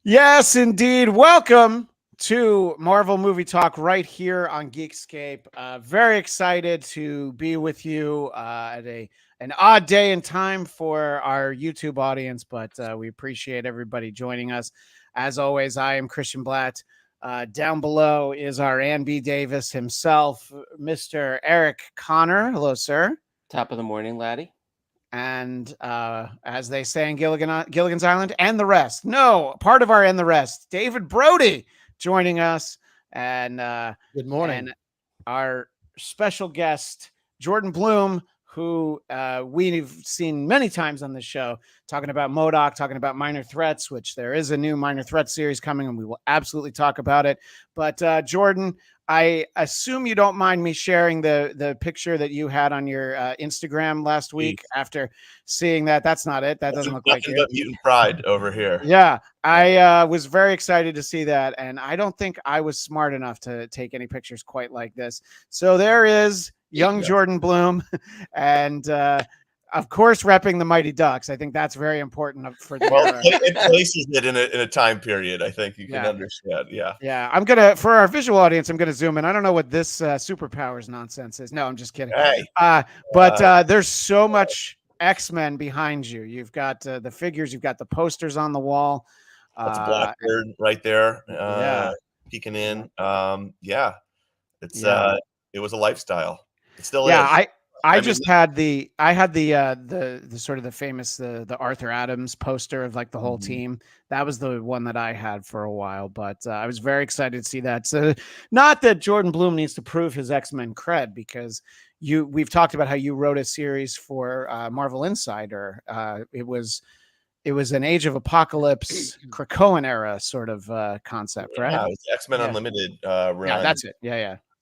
Yes, indeed. Welcome to Marvel Movie Talk right here on Geekscape. Very excited to be with you at an odd day and time for our YouTube audience, but we appreciate everybody joining us. As always, I am Christian Bladt. Down below is our Ann B. Davis himself, Mr. Eric Connor. Hello, sir. Top of the morning, laddie. And as they say in Gilligan's Island, and the rest. No, part of our and the rest. David Brody joining us, and Good morning. and our special guest Jordan Bloom, who we've seen many times on this show, talking about MODOK, talking about Minor Threats, which there is a new Minor Threat series coming, and we will absolutely talk about it. But Jordan, I assume you don't mind me sharing the picture that you had on your Instagram last week after seeing that. That's not it. That doesn't look like nothing but mutant pride over here. Yeah, I was very excited to see that, and I don't think I was smart enough to take any pictures quite like this. So there is young Jordan Bloom, and of course, repping the Mighty Ducks. I think that's very important for the. Well, it places it in a time period. I think you can understand. Yeah. I'm gonna, for our visual audience, I'm gonna zoom in. I don't know what this superpowers nonsense is. No, I'm just kidding. Hey, but there's so much X-Men behind you. You've got the figures. You've got the posters on the wall. That's a Blackbird right there, peeking in. It's it was a lifestyle. It still is. I had the sort of the famous the Arthur Adams poster of like the whole team. That was the one that I had for a while, but I was very excited to see that. So not that Jordan Bloom needs to prove his X-Men cred, because we've talked about how you wrote a series for Marvel Insider. It was an Age of Apocalypse Krakoan era sort of concept, right? Yeah, it was X-Men Unlimited run. Yeah, that's it.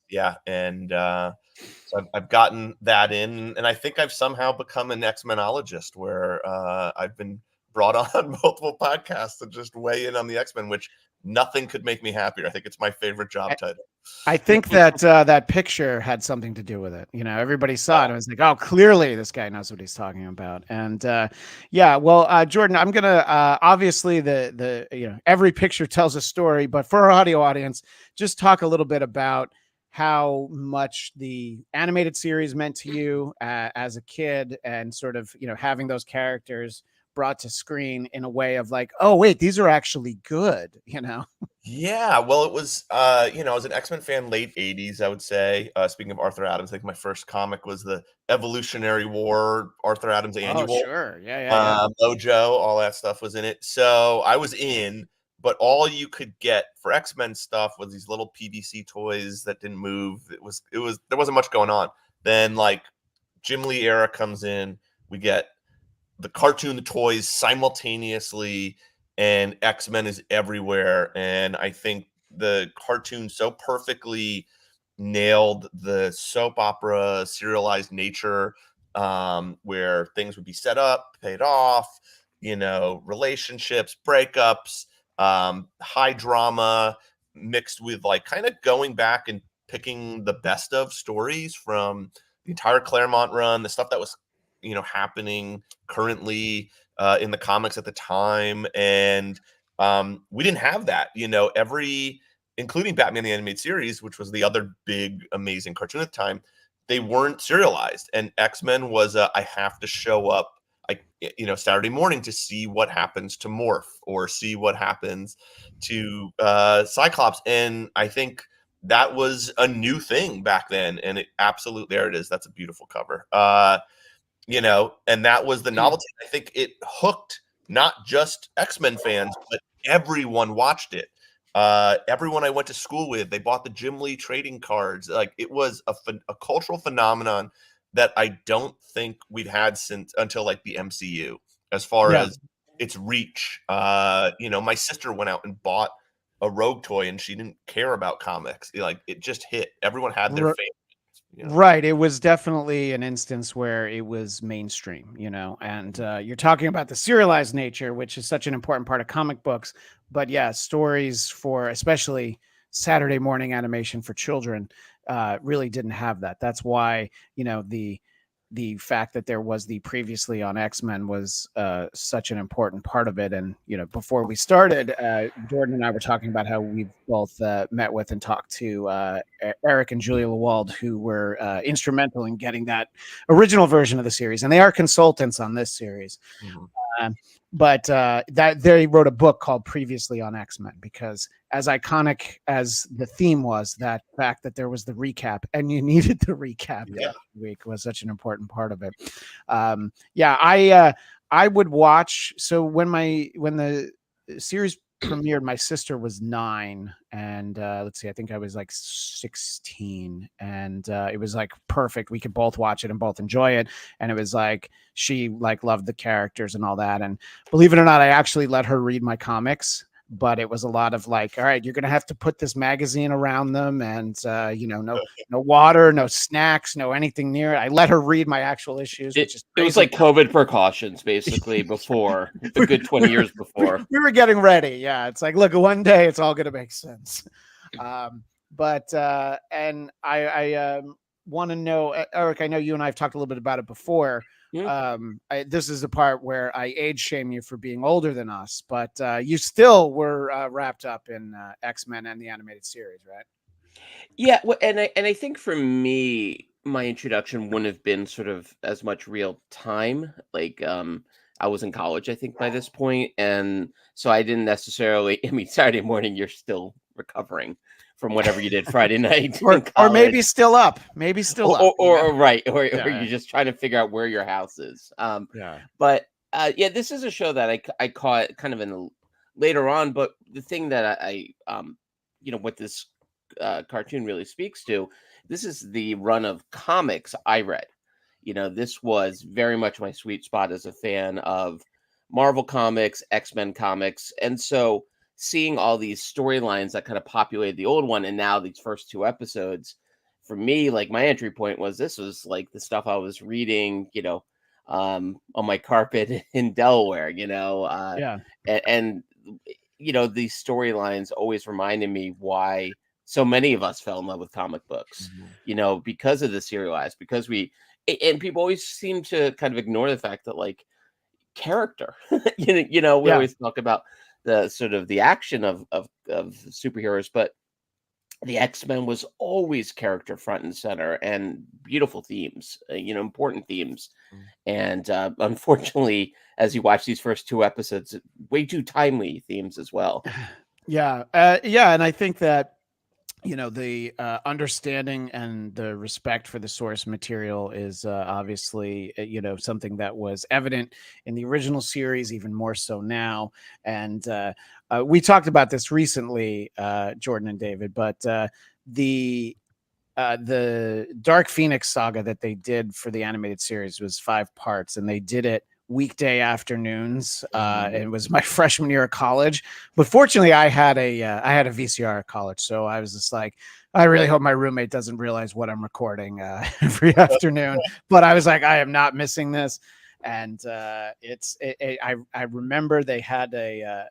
Yeah, and so I've gotten that in, and I think I've somehow become an X-Menologist, where I've been brought on multiple podcasts to just weigh in on the X-Men, which nothing could make me happier. I think it's my fairite job title. I think that that picture had something to do with it. You know, everybody saw it and was like, "Oh, clearly this guy knows what he's talking about." And Jordan, I'm gonna obviously the every picture tells a story, but for our audio audience, just talk a little bit about how much the animated series meant to you as a kid, and sort of, having those characters brought to screen in a way of like, oh wait, these are actually good, Yeah, well, it was I was an X-Men fan late 80s, I would say. Speaking of Arthur Adams, I think my first comic was the Evolutionary War Arthur Adams annual. Oh, sure. Yeah. Mojo, all that stuff was in it. So I was in, but all you could get for X-Men stuff was these little PVC toys that didn't move. It was there wasn't much going on. Then like Jim Lee era comes in, we get the cartoon, the toys simultaneously, and X-Men is everywhere. And I think the cartoon so perfectly nailed the soap opera serialized nature, where things would be set up, paid off, relationships, breakups, high drama mixed with like kind of going back and picking the best of stories from the entire Claremont run, the stuff that was happening currently in the comics at the time. And we didn't have that, including Batman the Animated Series, which was the other big amazing cartoon at the time. They weren't serialized, and X-Men was I have to show up Saturday morning to see what happens to Morph or see what happens to Cyclops. And I think that was a new thing back then, and it absolutely, there it is. That's a beautiful cover. And that was the novelty. I think it hooked not just X-Men fans, but everyone watched it. Everyone I went to school with, they bought the Jim Lee trading cards. Like, it was a cultural phenomenon that I don't think we've had until like the MCU, as far as its reach. My sister went out and bought a Rogue toy, and she didn't care about comics. Like, it just hit. Everyone had their favorite. Right. It was definitely an instance where it was mainstream, and you're talking about the serialized nature, which is such an important part of comic books. But yeah, stories for especially Saturday morning animation for children really didn't have that. That's why, the the fact that there was the previously on X-Men was such an important part of it. And before we started, Jordan and I were talking about how we've both met with and talked to Eric and Julia Lewald, who were instrumental in getting that original version of the series, and they are consultants on this series. But that they wrote a book called Previously on X-Men, because as iconic as the theme was, that fact that there was the recap and you needed the recap every week was such an important part of it. I would watch. So when the series premiered, my sister was 9, and let's see, I think I was like 16, and it was like perfect. We could both watch it and both enjoy it, and it was like she like loved the characters and all that. And believe it or not, I actually let her read my comics, but it was a lot of like, all right, you're gonna have to put this magazine around them, and no water, no snacks, no anything near it. I let her read my actual issues. It was like COVID precautions, basically, before a good 20 years before. We were getting ready. Yeah, it's like, look, one day it's all gonna make sense. And I want to know, Eric, I know you and I have talked a little bit about it before. This is the part where I age shame you for being older than us, but you still were wrapped up in X-Men and the animated series, right? Yeah, well, and I think for me, my introduction wouldn't have been sort of as much real time. Like, I was in college, I think, by this point, and so I didn't necessarily. I mean, Saturday morning, you're still recovering from whatever you did Friday night, or maybe still up, or you're just trying to figure out where your house is. But this is a show that I caught kind of in later on. But the thing that I what this cartoon really speaks to, this is the run of comics I read. This was very much my sweet spot as a fan of Marvel comics, X-Men comics, and so seeing all these storylines that kind of populated the old one, and now these first 2 episodes, for me, like my entry point was this was like the stuff I was reading, on my carpet in Delaware, and these storylines always reminded me why so many of us fell in love with comic books, because of the serialized, because and people always seem to kind of ignore the fact that like character, we always talk about the sort of the action of superheroes, but the X-Men was always character front and center, and beautiful themes, important themes. And unfortunately, as you watch these first 2 episodes, way too timely themes as well. And I think that the understanding and the respect for the source material is obviously something that was evident in the original series, even more so now. And we talked about this recently, Jordan and David, but the Dark Phoenix saga that they did for the animated series was 5 parts, and they did it weekday afternoons. It was my freshman year of college, but fortunately I had a VCR at college, so I was just like, I really hope my roommate doesn't realize what I'm recording every afternoon. But I was like, I am not missing this. And I remember they had an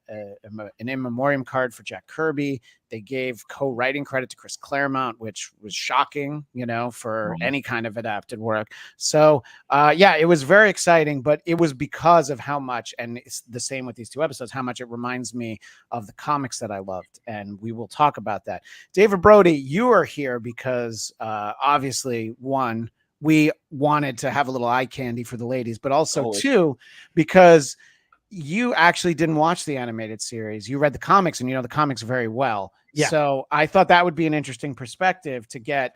in memoriam card for Jack Kirby. They gave co-writing credit to Chris Claremont, which was shocking, for any kind of adapted work. So it was very exciting, but it was because of how much, and it's the same with these 2 episodes, how much it reminds me of the comics that I loved. And we will talk about that. David Brody, you are here because obviously, one, we wanted to have a little eye candy for the ladies, but also 2, because you actually didn't watch the animated series. You read the comics, and you know the comics very well. Yeah. So I thought that would be an interesting perspective to get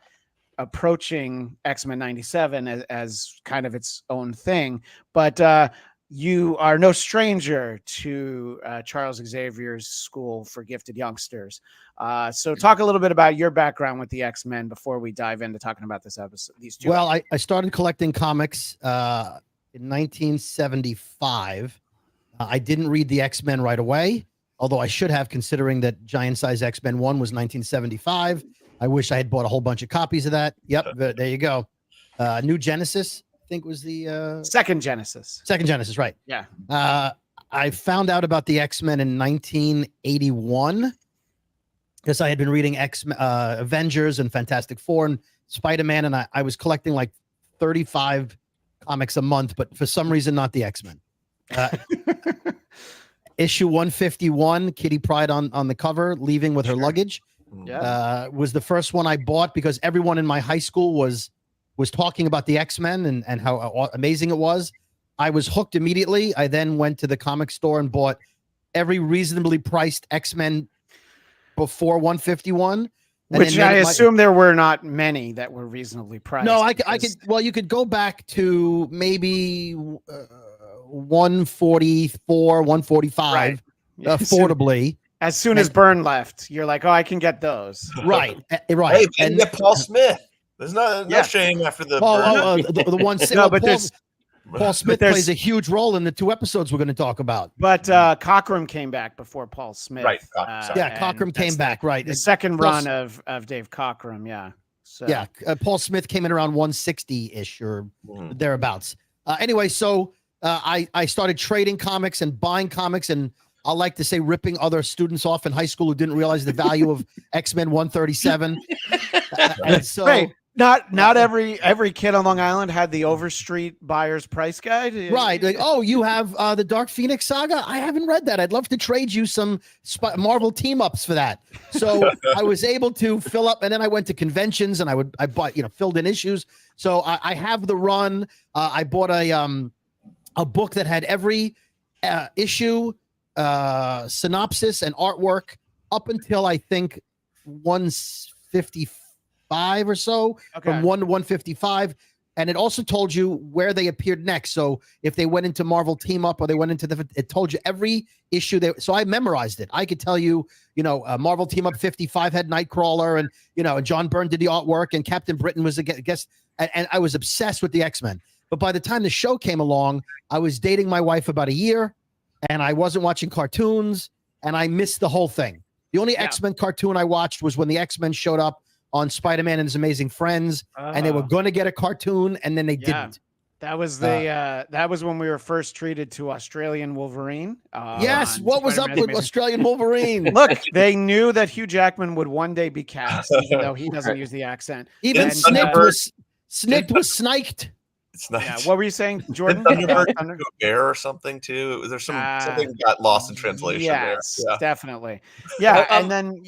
approaching X-Men 97 as kind of its own thing. But you are no stranger to Charles Xavier's School for Gifted Youngsters. So talk a little bit about your background with the X-Men before we dive into talking about this episode. These 2. Well, I started collecting comics in 1975. I didn't read the X-Men right away, although I should have, considering that Giant Size X-Men 1 was 1975. I wish I had bought a whole bunch of copies of that. Yep, there you go. New Genesis, I think, was the Second Genesis. Second Genesis, right. Yeah. I found out about the X-Men in 1981 because I had been reading Avengers and Fantastic Four and Spider-Man, and I was collecting like 35 comics a month, but for some reason, not the X-Men. Issue 151, Kitty Pryde on the cover, leaving with her luggage. Was the first one I bought because everyone in my high school was talking about the X-Men and how amazing it was. I was hooked immediately. I then went to the comic store and bought every reasonably priced X-Men before 151. Which I assume there were not many that were reasonably priced. No, I could. Well, you could go back to maybe 144, 145, affordably. As soon as Byrne left, you're like, oh, I can get those. Right. Hey, and get Paul Smith. There's no shame after the the one. No, but there's Paul Smith plays a huge role in the 2 episodes we're going to talk about. But Cockrum came back before Paul Smith. Right. Cockrum came back. Right. The second run of Dave Cockrum. Yeah. So. Yeah. Paul Smith came in around 160-ish or thereabouts. Anyway, so I started trading comics and buying comics, and I like to say ripping other students off in high school who didn't realize the value of X-Men 137. And so. Right. Not every kid on Long Island had the Overstreet buyer's price guide. Right. Like, oh, you have the Dark Phoenix saga? I haven't read that. I'd love to trade you some Marvel team-ups for that. So I was able to fill up, and then I went to conventions and I bought, filled in issues. So I have the run. I bought a book that had every issue, synopsis and artwork up until I think 155 or so, from 1 to 155, and it also told you where they appeared next. So if they went into Marvel Team Up or they went into it told you every issue. So I memorized it. I could tell you, Marvel Team Up 55 had Nightcrawler, and and John Byrne did the artwork, and Captain Britain was a guest, and I was obsessed with the X-Men. But by the time the show came along, I was dating my wife about a year, and I wasn't watching cartoons, and I missed the whole thing. The only X-Men cartoon I watched was when the X-Men showed up on Spider-Man and His Amazing Friends, and they were going to get a cartoon, and then they didn't. That was that was when we were first treated to Australian Wolverine. Yes, what was up with Australian Wolverine? Look, they knew that Hugh Jackman would one day be cast, even though he doesn't use the accent. Even Snicked was sniped. It's not. Yeah, what were you saying, Jordan? Thunderbird Bear or something too. There's something got lost in translation. Yes, definitely. Yeah, and then.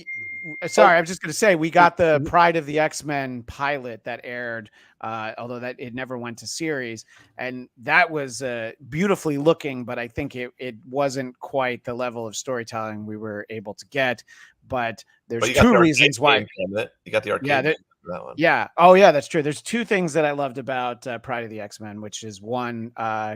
Sorry, I'm just going to say we got the Pride of the X-Men pilot that aired, although that it never went to series, and that was beautifully looking, but I think it wasn't quite the level of storytelling we were able to get. But there's two reasons why. You got the arcade. Yeah, that one. Yeah. Oh, yeah, that's true. There's two things that I loved about Pride of the X-Men, which is one,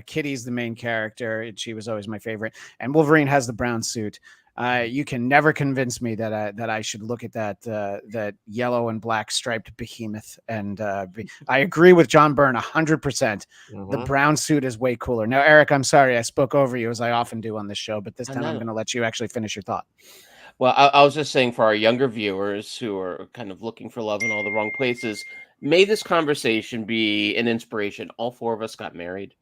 Kitty's the main character, and she was always my favorite, and Wolverine has the brown suit. You can never convince me that I should look at that yellow and black striped behemoth. And I agree with John Byrne 100%. The brown suit is way cooler. Now, Eric, I'm sorry I spoke over you as I often do on this show, but this time I'm going to let you actually finish your thought. Well, I was just saying for our younger viewers who are kind of looking for love in all the wrong places, may this conversation be an inspiration. All 4 of us got married.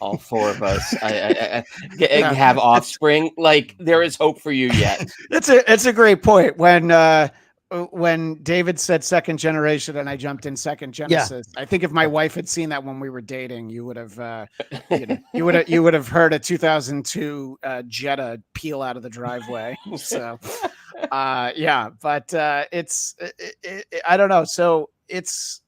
All 4 of us have offspring. Like, there is hope for you yet. It's a great point. When David said second generation and I jumped in second Genesis, I think if my wife had seen that when we were dating, you would have you would have heard a 2002 Jetta peel out of the driveway. So but it's I don't know. So it's.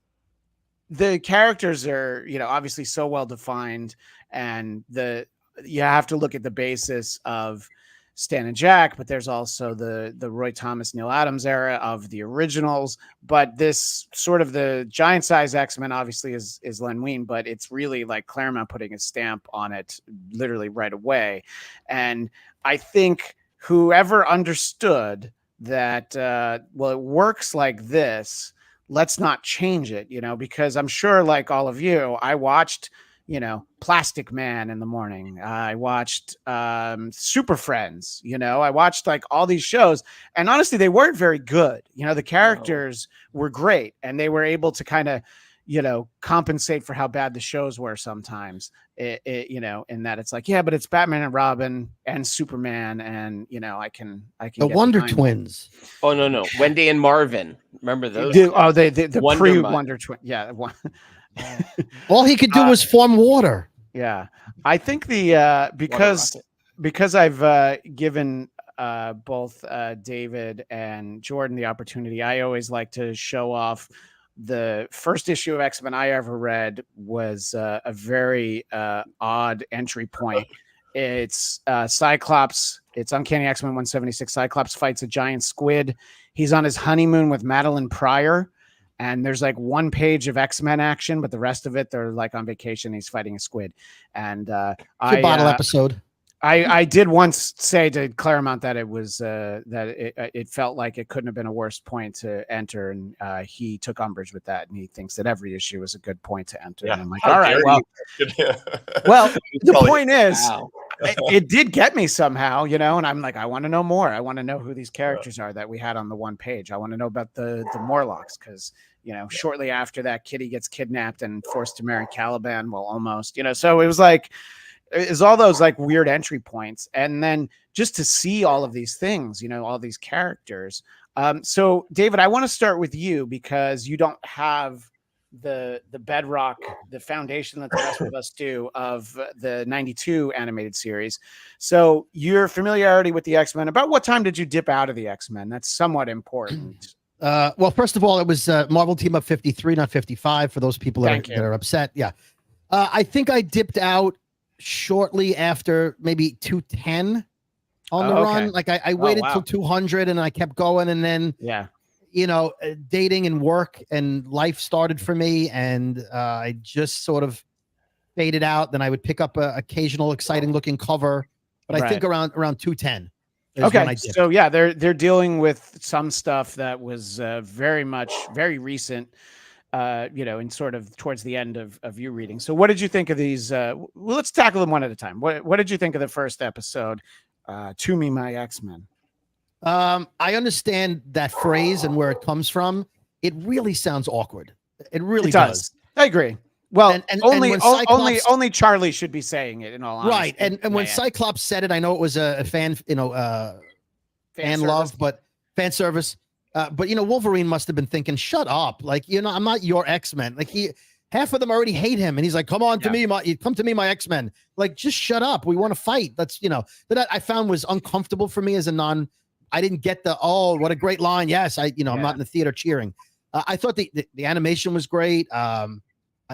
The characters are, obviously so well defined, and you have to look at the basis of Stan and Jack, but there's also the Roy Thomas, Neil Adams era of the originals. But this sort of the giant size X-Men obviously is Len Wein, but it's really like Claremont putting a stamp on it literally right away. And I think whoever understood that, it works like this, let's not change it, because I'm sure, like all of you, I watched, Plastic Man in the morning. I watched Super Friends, I watched like all these shows, and honestly, they weren't very good. The characters were great, and they were able to kind of, compensate for how bad the shows were sometimes, in that it's like, yeah, but it's Batman and Robin and Superman. And, I can the Wonder Twins. Oh, no. Wendy and Marvin. Remember those? The pre-Wonder Twin. Yeah. All he could do was form water. Yeah, I think the because I've given both David and Jordan the opportunity, I always like to show off the first issue of X-Men I ever read was a very odd entry point. It's Cyclops. It's Uncanny X-Men 176. Cyclops fights a giant squid. He's on his honeymoon with Madeline Pryor. And there's like one page of X-Men action, but the rest of it, they're like on vacation. He's fighting a squid. And bottle episode. I did once say to Claremont that it was it felt like it couldn't have been a worse point to enter, and he took umbrage with that, and he thinks that every issue is a good point to enter. Yeah. And I'm like, all right, well, the point is, it did get me somehow, you know, and I'm like, I want to know more. I want to know who these characters are that we had on the one page. I want to know about the Morlocks because, you know, shortly after that, Kitty gets kidnapped and forced to marry Caliban. Well, almost, you know, so it was like, is all those like weird entry points. And then just to see all of these things, you know, all these characters. So David, I want to start with you because you don't have the bedrock, the foundation that the rest of us do of the 92 animated series. So your familiarity with the X-Men, about what time did you dip out of the X-Men? That's somewhat important. Well, first of all, it was Marvel Team Up 53, not 55 for those people that are upset. Yeah. I think I dipped out shortly after maybe 210 on the run. Like I waited till 200 and I kept going. And then, you know, dating and work and life started for me. And I just sort of faded out. Then I would pick up an occasional exciting looking cover, but I think around 210. Okay. So yeah, they're dealing with some stuff that was very recent. You know, and sort of towards the end of you reading. So what did you think of these? Well, let's tackle them one at a time. What did you think of the first episode, To Me, My X-Men? I understand that phrase and where it comes from. It really sounds awkward. It really does. I agree. Well, and only Charlie should be saying it in all honesty. Right. And when Cyclops said it, I know it was a fan, you know, fan love, but fan service. But you know, Wolverine must have been thinking, "Shut up! Like, you know, I'm not your X-Men." Like half of them already hate him, and he's like, "Come on to me, come to me, my X-Men." Like, just shut up. We want to fight. That's, you know, that I found was uncomfortable for me as a non. I didn't get the what a great line. Yes, I'm not in the theater cheering. I thought the animation was great.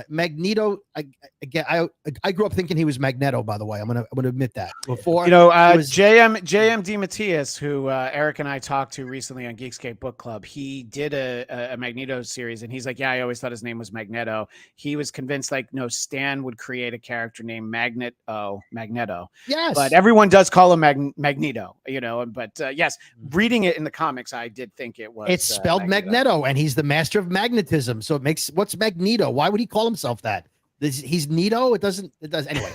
Magneto, I grew up thinking he was Magneto, by the way. I'm gonna admit that. Before, you know, JM DeMatteis, who Eric and I talked to recently on Geekscape Book Club, he did a Magneto series, and he's like, yeah, I always thought his name was Magneto. He was convinced, like, no, Stan would create a character named Magneto. Yes, but everyone does call him Magneto, you know. But yes, reading it in the comics, I did think it was. It's spelled Magneto, and he's the master of magnetism. So it makes what's Magneto? Why would he call himself that? He's Nito. It does anyway.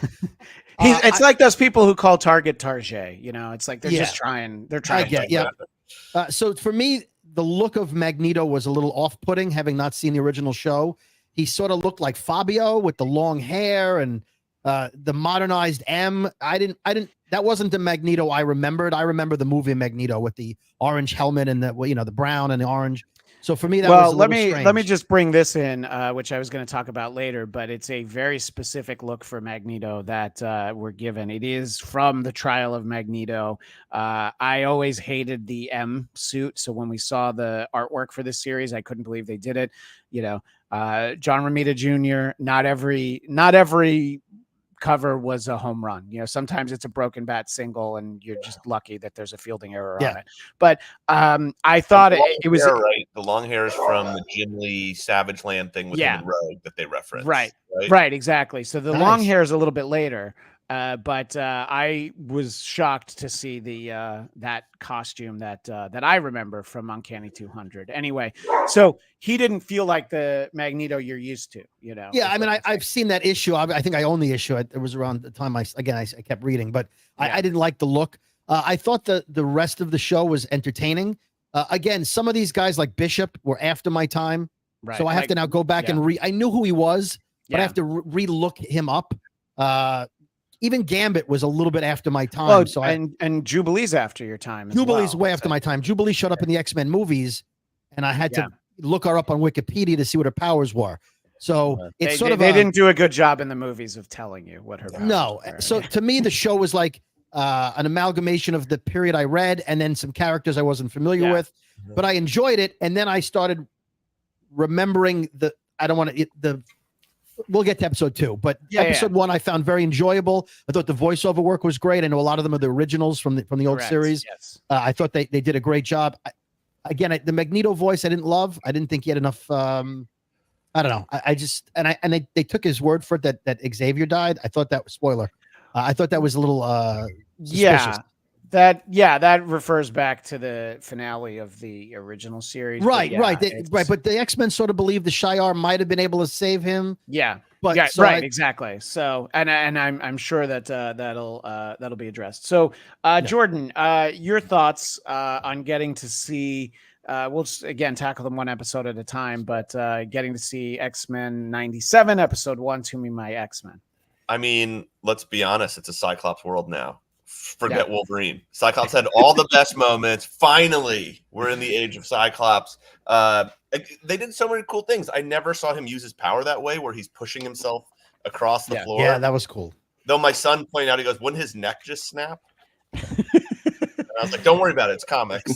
It's like those people who call Target Target. You know, it's like they're just trying. They're trying. So for me, the look of Magneto was a little off-putting, having not seen the original show. He sort of looked like Fabio with the long hair and the modernized M. That wasn't the Magneto I remembered. I remember the movie Magneto with the orange helmet and the brown and the orange. So for me, that was a little strange. Let me just bring this in, which I was going to talk about later, but it's a very specific look for Magneto that we're given. It is from the Trial of Magneto. I always hated the M suit, so when we saw the artwork for this series, I couldn't believe they did it. You know, John Romita Jr. Not every cover was a home run. You know, sometimes it's a broken bat single and you're just lucky that there's a fielding error on it. But I thought it was right. The long hair is from the Jim Lee Savage Land thing with him and Rogue that they referenced. Right, exactly. So the long hair is a little bit later. But I was shocked to see that costume that I remember from Uncanny 200. Anyway, so he didn't feel like the Magneto you're used to, you know. Yeah, I mean, I've seen that issue. I think I own the issue. It was around the time I kept reading, but I didn't like the look. I thought the rest of the show was entertaining. Again, some of these guys like Bishop were after my time, so I have to now go back and I knew who he was, but I have to re-look him up. Even Gambit was a little bit after my time. And Jubilee's after your time. Jubilee's way after my time. Jubilee showed up in the X-Men movies, and I had to look her up on Wikipedia to see what her powers were. So it's they didn't do a good job in the movies of telling you what her powers were. So to me, the show was like an amalgamation of the period I read and then some characters I wasn't familiar with, but I enjoyed it. And then I started remembering we'll get to episode 2, but episode 1 I found very enjoyable. I thought the voiceover work was great. I know a lot of them are the originals from the old series. Yes. I thought they did a great job. Again, the Magneto voice I didn't love. I didn't think he had enough. I don't know. I just they took his word for it that Xavier died. I thought that was spoiler. I thought that was a little suspicious. That refers back to the finale of the original series. Right. But the X-Men sort of believe the Shi'ar might have been able to save him. Yeah. But exactly. So, and I'm sure that that'll be addressed. So, Jordan, your thoughts on getting to see. We'll just, again, tackle them one episode at a time, but getting to see X-Men 97 episode 1, To Me My X-Men. I mean, let's be honest, it's a Cyclops world now. Forget Wolverine. Cyclops had all the best moments. Finally, we're in the age of Cyclops. They did so many cool things. I never saw him use his power that way, where he's pushing himself across the floor. Yeah, that was cool. Though my son pointed out, he goes, wouldn't his neck just snap? And I was like, don't worry about it. It's comics.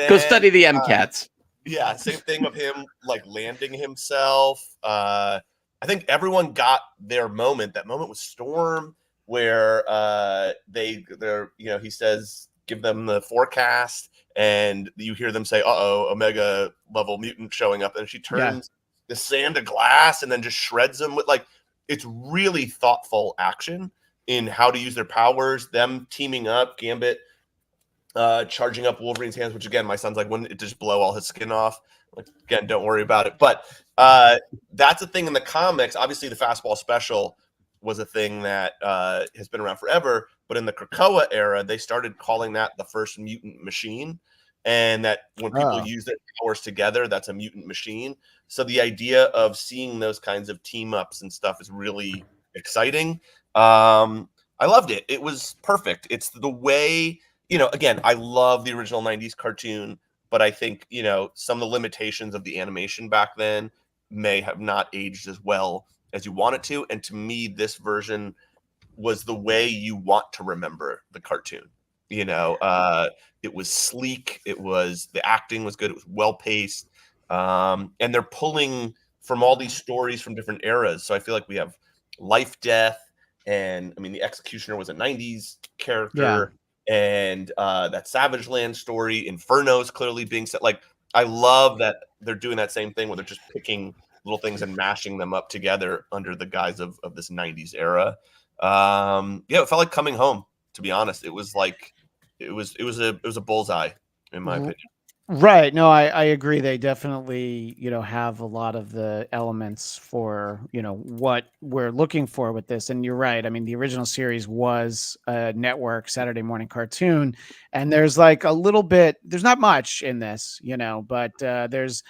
Go study the MCATs. Yeah, same thing of him like landing himself. I think everyone got their moment. That moment with Storm, where he says, give them the forecast, and you hear them say, Omega level mutant showing up, and she turns the sand to glass and then just shreds them with it's really thoughtful action in how to use their powers, them teaming up, Gambit charging up Wolverine's hands, which again, my son's like, wouldn't it just blow all his skin off? Like, again, don't worry about it. But that's a thing in the comics. Obviously, the fastball special was a thing that has been around forever. But in the Krakoa era, they started calling that the first mutant machine. And that when people use their powers together, that's a mutant machine. So the idea of seeing those kinds of team ups and stuff is really exciting. I loved it. It was perfect. It's the way, again, I love the original 90s cartoon. But I think, some of the limitations of the animation back then may have not aged as well as you want it to. And to me, this version was the way you want to remember the cartoon. It was sleek. The acting was good. It was well paced. And they're pulling from all these stories from different eras. So I feel like we have Life, Death, and the Executioner was a 90s character. Yeah. And that Savage Land story, Inferno's clearly being set. I love that they're doing that same thing where they're just picking little things and mashing them up together under the guise of this 90s era. It felt like coming home, to be honest. It was it was a bullseye, in my opinion. Right. No, I agree. They definitely, have a lot of the elements for, what we're looking for with this. And you're right. The original series was a network Saturday morning cartoon, and there's a little bit, there's not much in this, but there's,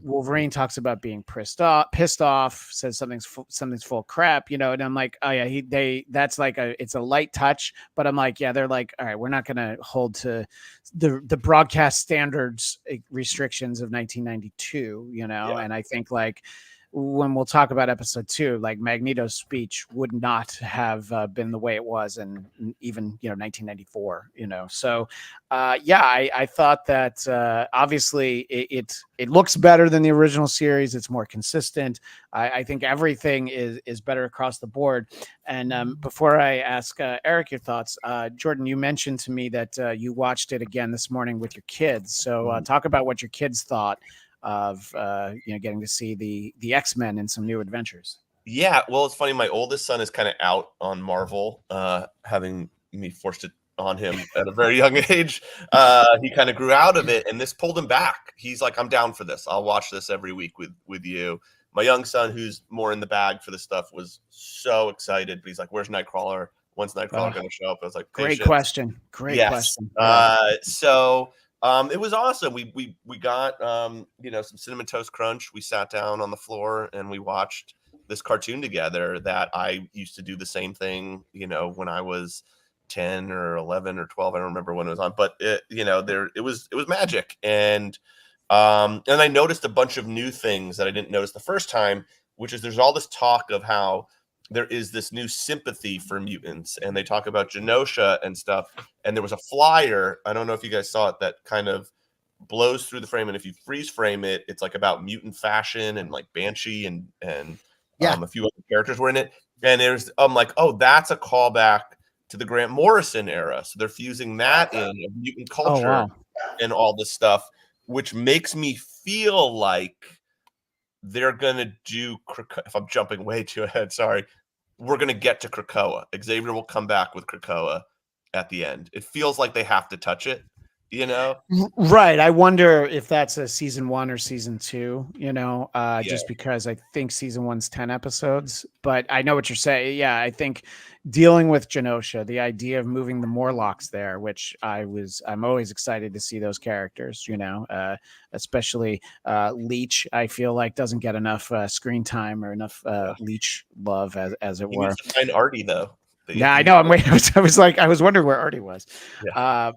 Wolverine talks about being pissed off, says something's full of crap, and I'm like, oh yeah, that's it's a light touch, but I'm like, yeah, they're like, all right, we're not going to hold to the broadcast standards restrictions of 1992, and I think when we'll talk about episode 2, Magneto's speech would not have been the way it was in even 1994. So I thought that obviously it looks better than the original series. It's more consistent. I think everything is better across the board. And before I ask Eric your thoughts, Jordan, you mentioned to me that you watched it again this morning with your kids. So talk about what your kids thought of getting to see the X-Men in some new adventures. Yeah, well, it's funny. My oldest son is kind of out on Marvel, having me forced it on him at a very young age. He kind of grew out of it, and this pulled him back. He's like, I'm down for this. I'll watch this every week with you. My young son, who's more in the bag for the stuff, was so excited. But he's like, where's Nightcrawler? When's Nightcrawler going to show up? I was like, great question. Question. It was awesome. We got some Cinnamon Toast Crunch. We sat down on the floor and we watched this cartoon together that I used to do the same thing, when I was 10 or 11 or 12. I don't remember when it was on, but it was magic. And And I noticed a bunch of new things that I didn't notice the first time, which is there's all this talk of how there is this new sympathy for mutants, and they talk about Genosha and stuff. And there was a flyer, I don't know if you guys saw it, that kind of blows through the frame, and if you freeze frame it, it's like about mutant fashion, and like Banshee and a few other characters were in it. And I'm like, oh, that's a callback to the Grant Morrison era. So they're fusing that in of mutant culture and all this stuff, which makes me feel like they're gonna do. If I'm jumping way too ahead, sorry. We're gonna get to Krakoa. Xavier will come back with Krakoa at the end. It feels like they have to touch it. Right. I wonder if that's a season 1 or season 2, just because I think season 1's 10 episodes, but I know what you're saying. Yeah. I think dealing with Genosha, the idea of moving the Morlocks there, which I'm always excited to see those characters, especially Leech, I feel like doesn't get enough screen time or enough Leech love as it were. Find Artie though. Yeah, I know. I'm waiting. I was wondering where Artie was. Yeah.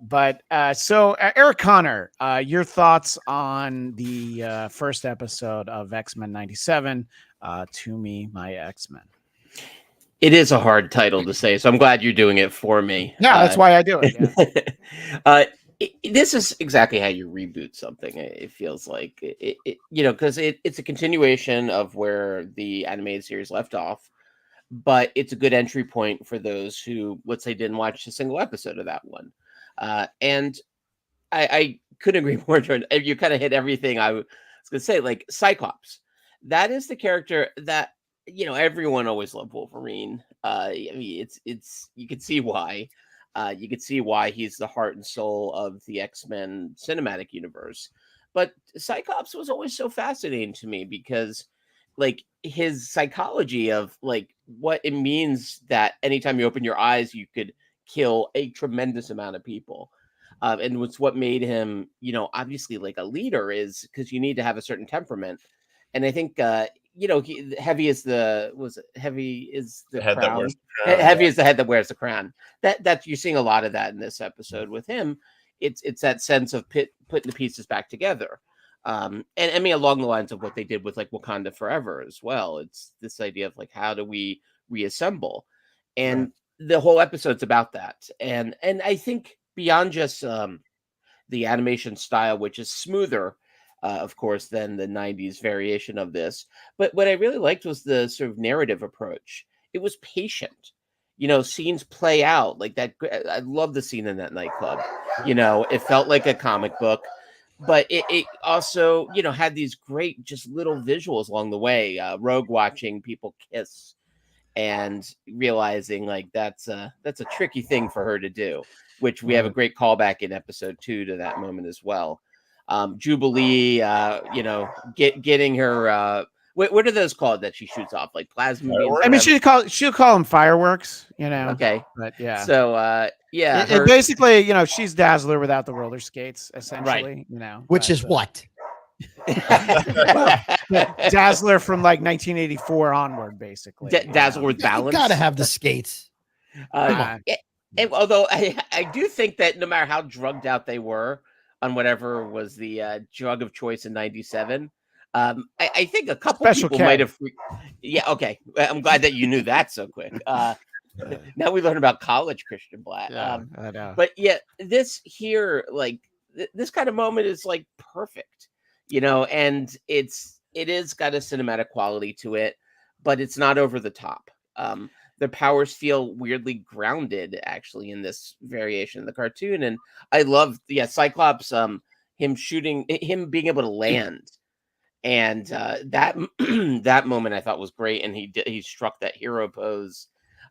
So Eric Connor, your thoughts on the first episode of X-Men 97, To Me, My X-Men. It is a hard title to say, so I'm glad you're doing it for me. Yeah, that's why I do it. Yeah. This is exactly how you reboot something. It feels like because it's a continuation of where the animated series left off. But it's a good entry point for those who, let's say, didn't watch a single episode of that one. And I couldn't agree more, Jordan. You kind of hit everything I was going to say. Like Cyclops, that is the character that everyone always loved Wolverine. I mean, it's you can see why. You can see why he's the heart and soul of the X-Men cinematic universe. But Cyclops was always so fascinating to me because, like, his psychology of like what it means that anytime you open your eyes, you could kill a tremendous amount of people. And what's what made him, obviously like a leader is because you need to have a certain temperament. And I think, heavy is the head crown. That wears the crown. Heavy is the head that wears the crown. That you're seeing a lot of that in this episode with him. It's that sense of putting the pieces back together. And I mean, along the lines of what they did with like Wakanda Forever as well. It's this idea of like, how do we reassemble? And the whole episode's about that. And I think beyond just the animation style, which is smoother, of course, than the 90s variation of this. But what I really liked was the sort of narrative approach. It was patient. Scenes play out like that. I love the scene in that nightclub. It felt like a comic book. But it also, had these great just little visuals along the way. Rogue watching people kiss and realizing like that's a tricky thing for her to do, which we have a great callback in episode 2 to that moment as well. Jubilee, getting her. What are those called that she shoots off? Like plasma beams? I mean, she'll call them fireworks, Okay. But yeah. So, It basically, she's Dazzler without the roller skates, essentially, Which is what? Dazzler from like 1984 onward, basically. Dazzler with balance. You gotta have the skates. Although I do think that no matter how drugged out they were on whatever was the drug of choice in 97, I think a couple people might have. Yeah, okay. I'm glad that you knew that so quick. Now we learn about college, Christian Bladt. Yeah, I know. But yeah, this here, like this kind of moment is like perfect, and it is got a cinematic quality to it, but it's not over the top. The powers feel weirdly grounded, actually, in this variation of the cartoon, and I love, Cyclops, him being able to land. And that that moment I thought was great, and he struck that hero pose,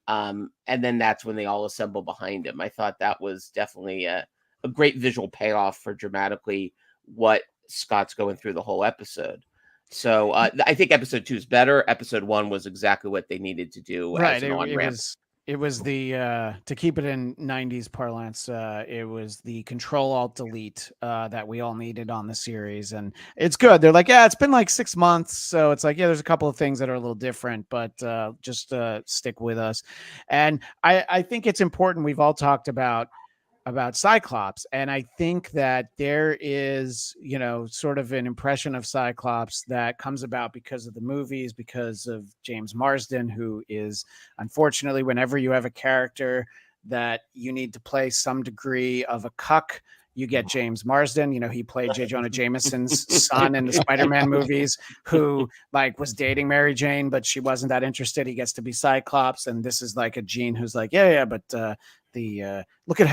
and then that's when they all assemble behind him. I thought that was definitely a great visual payoff for dramatically what Scott's going through the whole episode. So I think episode 2 is better. Episode 1 was exactly what they needed to do. Right, as an on-ramp. It was the to keep it in 90s parlance, it was the Control-Alt-Delete that we all needed on the series, and it's good. They're like, it's been like 6 months, so it's like, there's a couple of things that are a little different, but just stick with us. And I think it's important. We've all talked about about Cyclops. And I think that there is, sort of an impression of Cyclops that comes about because of the movies, because of James Marsden, who is, unfortunately, whenever you have a character that you need to play some degree of a cuck, you get James Marsden. He played J. Jonah Jameson's son in the Spider-Man movies, who was dating Mary Jane, but she wasn't that interested. He gets to be Cyclops. And this is like a Jean who's like, yeah, but look at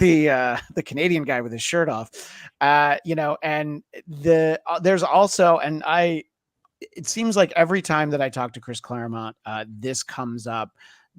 the Canadian guy with his shirt off, and there's also, and it seems like every time that I talk to Chris Claremont, this comes up,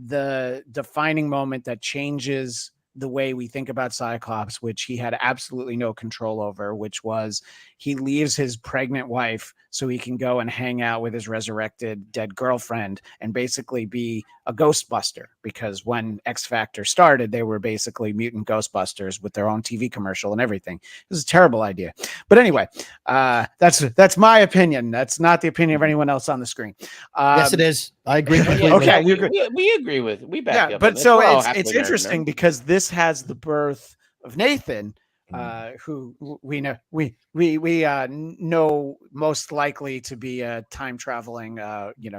the defining moment that changes the way we think about Cyclops, which he had absolutely no control over, which was he leaves his pregnant wife so he can go and hang out with his resurrected dead girlfriend and basically be a Ghostbuster, because when X Factor started, they were basically mutant Ghostbusters with their own TV commercial and everything. It was a terrible idea. But anyway, that's my opinion. That's not the opinion of anyone else on the screen. Yes, it is. I agree. Okay, you agree. We agree with. We back you up. But so it's interesting because this has the birth of Nathan, who we know most likely to be a time traveling. You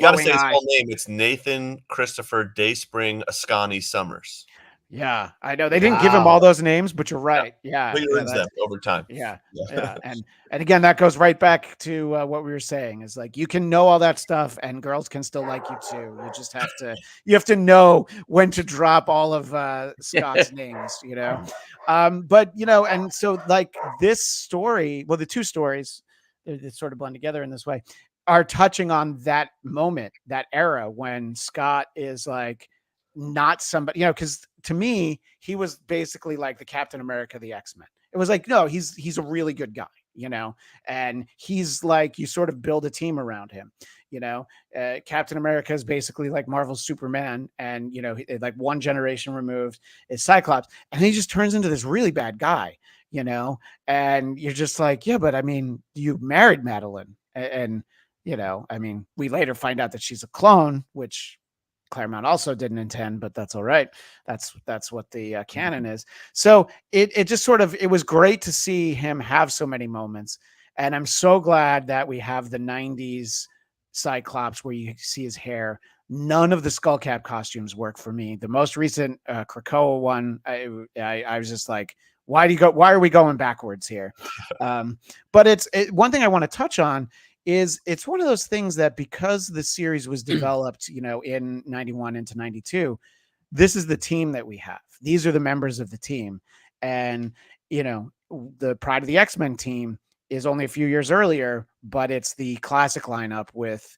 got to say his whole name. It's Nathan Christopher Dayspring Ascani Summers. Yeah, I know they didn't give him all those names, but you're right. Yeah, he earns them over time. Yeah. And again, that goes right back to what we were saying, is like, you can know all that stuff and girls can still like you too. You just have to know when to drop all of Scott's names, but and so like this story, well, the two stories that sort of blend together in this way are touching on that moment, that era when Scott is like not somebody, because to me, he was basically like the Captain America of the X-Men. It was like, no, he's a really good guy, and he's like, you sort of build a team around him, Captain America is basically like Marvel's Superman, and, like one generation removed is Cyclops, and he just turns into this really bad guy, and you're just like, yeah, but I mean, you married Madeline, and I mean, we later find out that she's a clone, which Claremont also didn't intend, but that's all right. That's what the canon is. So it just sort of, it was great to see him have so many moments. And I'm so glad that we have the 90s Cyclops where you see his hair. None of the skull cap costumes work for me. The most recent Krakoa one, I was just like, why are we going backwards here? But one thing I want to touch on is it's one of those things that because the series was developed, in 91 into 92, this is the team that we have. These are the members of the team. And, the Pride of the X-Men team is only a few years earlier, but it's the classic lineup with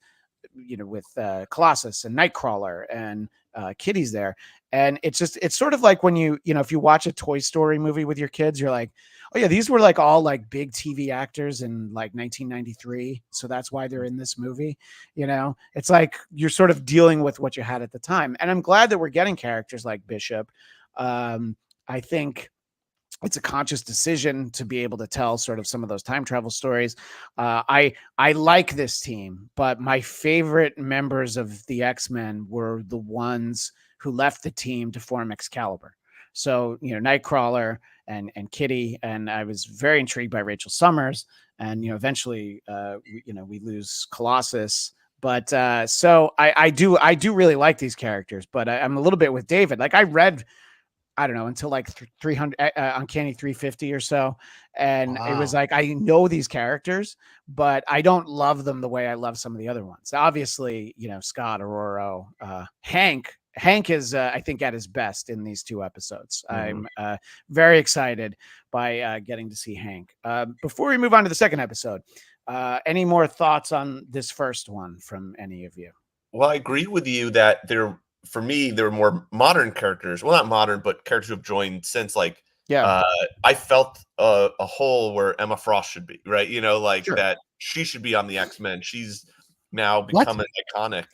Colossus and Nightcrawler and Kitty's there. And it's sort of like when if you watch a Toy Story movie with your kids, you're like, oh yeah, these were like all like big TV actors in like 1993. So that's why they're in this movie. It's like you're sort of dealing with what you had at the time. And I'm glad that we're getting characters like Bishop. I think it's a conscious decision to be able to tell sort of some of those time travel stories. I like this team, but my favorite members of the X-Men were the ones who left the team to form Excalibur. So, Nightcrawler and Kitty, and I was very intrigued by Rachel Summers, and, eventually, we lose Colossus. But so I do really like these characters, but I'm a little bit with David. Like I read, I don't know, until like 300 Uncanny 350 or so. And It was like, I know these characters, but I don't love them the way I love some of the other ones. Obviously, Scott, Aurora, Hank is, I think, at his best in these two episodes. I'm very excited by getting to see Hank. Before we move on to the second episode, any more thoughts on this first one from any of you? Well, I agree with you that for me, there were more modern characters. Well, not modern, but characters who have joined since. Like, I felt a hole where Emma Frost should be, right? Sure. That she should be on the X-Men. She's now become an iconic.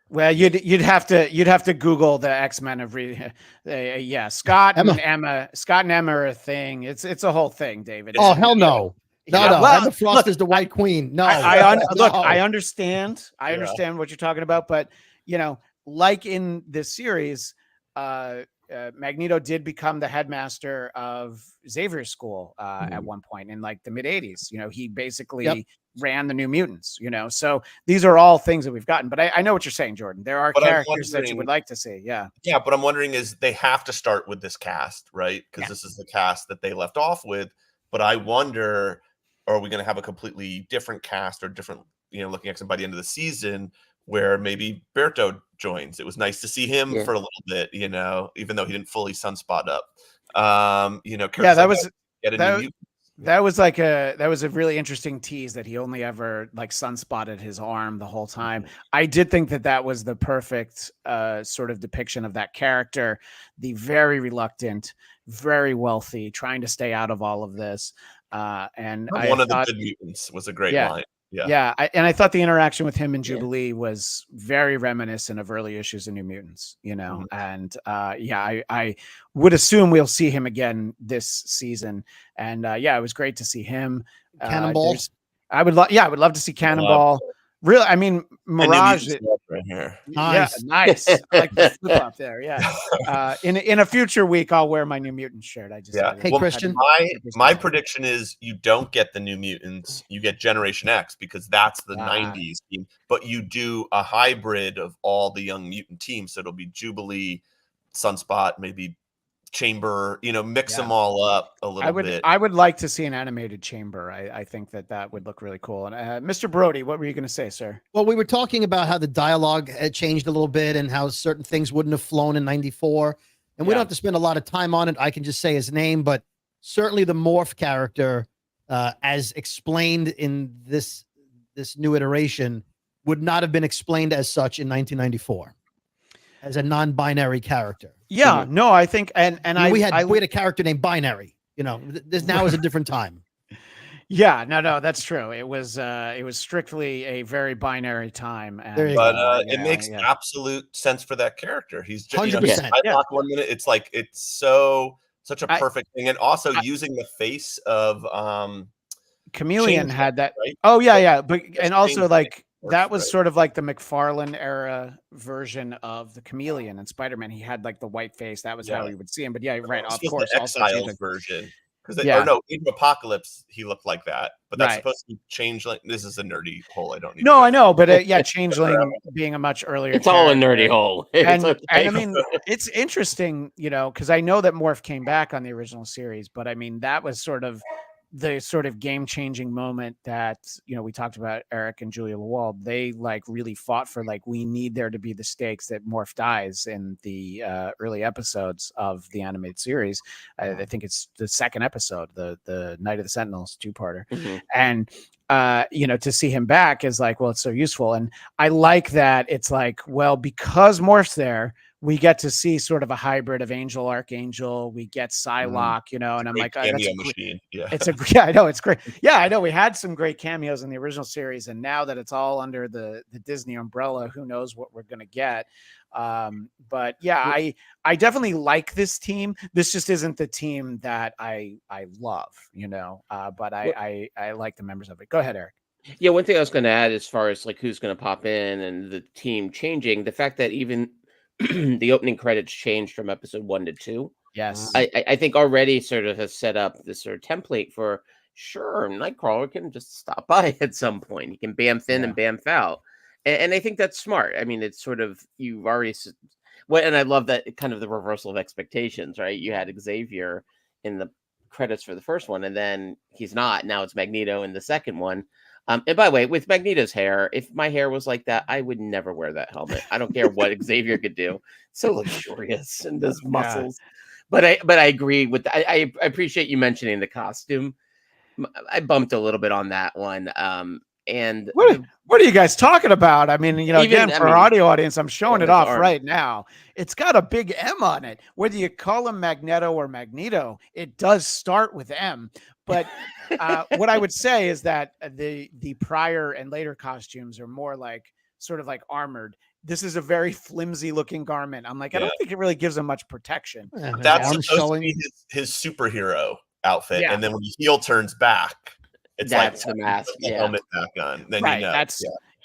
Well, you'd have to Google the X-Men of Scott and Emma. Scott and Emma are a thing. It's a whole thing, David. Oh hell no. No. Well, Emma Frost is the White Queen. No, look, I understand. I understand what you're talking about, but like in this series, Magneto did become the headmaster of Xavier's school at one point in like the mid 80s. You know, he basically ran the New Mutants, you know, so these are all things that we've gotten. But I know what you're saying, Jordan. There are characters that you would like to see. Yeah. Yeah. But I'm wondering is they have to start with this cast, right? Because this is the cast that they left off with. But I wonder, are we going to have a completely different cast or different, you know, looking at some by the end of the season where maybe Berto joins? It was nice to see him for a little bit, you know, even though he didn't fully sunspot up. You know, that was a really interesting tease that he only ever like sunspotted his arm the whole time. I did think that was the perfect sort of depiction of that character, the very reluctant, very wealthy, trying to stay out of all of this. And one of the good mutants was a great line. Yeah. I thought the interaction with him and Jubilee was very reminiscent of early issues of New Mutants, you know, and I would assume we'll see him again this season. And it was great to see him. Cannonball. I would love to see Cannonball. Really, I mean, Mirage. Right here. Nice. Yeah, nice. I like the flip up there. Yeah. In a future week, I'll wear my New Mutant shirt. I just Hey, Christian. My prediction is you don't get the New Mutants, you get Generation X because that's the 90s team, but you do a hybrid of all the young mutant teams. So it'll be Jubilee, Sunspot, maybe Chamber, you know, mix them all up a little bit. I would like to see an animated Chamber. I think that would look really cool. And Mr. Brody, what were you going to say, sir? Well, we were talking about how the dialogue had changed a little bit and how certain things wouldn't have flown in 94. And we don't have to spend a lot of time on it. I can just say his name, but certainly the Morph character, as explained in this new iteration, would not have been explained as such in 1994 as a non-binary character. Yeah, no, I think, we had a character named Binary. You know, this now is a different time. Yeah, no, that's true. It was strictly a very binary time. It makes absolute sense for that character. He's just 100%. 1 minute. It's like such a perfect thing, and also using the face of Chameleon had that. Right? Oh yeah, but and also like. That was sort of like the McFarlane era version of the Chameleon and Spider-Man. He had like the white face. That was how you would see him. But yeah, right. Of course, the Exiles version. Because in Apocalypse he looked like that, but that's supposed to be Changeling. This is a nerdy hole. I don't need. No, I know, but Changeling being a much earlier. It's all a nerdy hole. And I mean, it's interesting, you know, because I know that Morph came back on the original series, but I mean that was sort of the sort of game-changing moment that, you know, we talked about Eric and Julia Lewald. They like really fought for like, we need there to be the stakes that Morph dies in the early episodes of the animated series. I think it's the second episode, the Night of the Sentinels 2-parter. And you know, to see him back is like, well, it's so useful. And I like that it's like, well, because Morph's there, we get to see sort of a hybrid of Angel, Archangel. We get Psylocke, you know, and I'm like, oh, that's machine. Yeah, I know it's great. Yeah, I know we had some great cameos in the original series, and now that it's all under the Disney umbrella, who knows what we're gonna get. But yeah, I definitely like this team. This just isn't the team that I love, you know. But I like the members of it. Go ahead, Eric. Yeah, one thing I was going to add as far as like who's going to pop in and the team changing, the fact that even the opening credits changed from episode 1 to 2. Yes. I think already sort of has set up this sort of template for sure Nightcrawler can just stop by at some point. He can bamf in and bamf out. And I think that's smart. I mean, it's sort of, you've already, and I love that kind of the reversal of expectations, right? You had Xavier in the credits for the first one, and then he's not. Now it's Magneto in the second one. And by the way, with Magneto's hair, if my hair was like that, I would never wear that helmet. I don't care what Xavier could do. So luxurious and those muscles. But I agree with I appreciate you mentioning the costume. I bumped a little bit on that one. And what are you guys talking about? I mean, you know, again, for our audio audience, I'm showing it off right now. It's got a big M on it. Whether you call him Magneto or Magneto, it does start with M. But what I would say is that the prior and later costumes are more like sort of like armored. This is a very flimsy looking garment. I'm like, I don't think it really gives him much protection. That's supposed to be his superhero outfit. And then when the heel turns back, it's that's like the mask, the helmet back on. Then you know.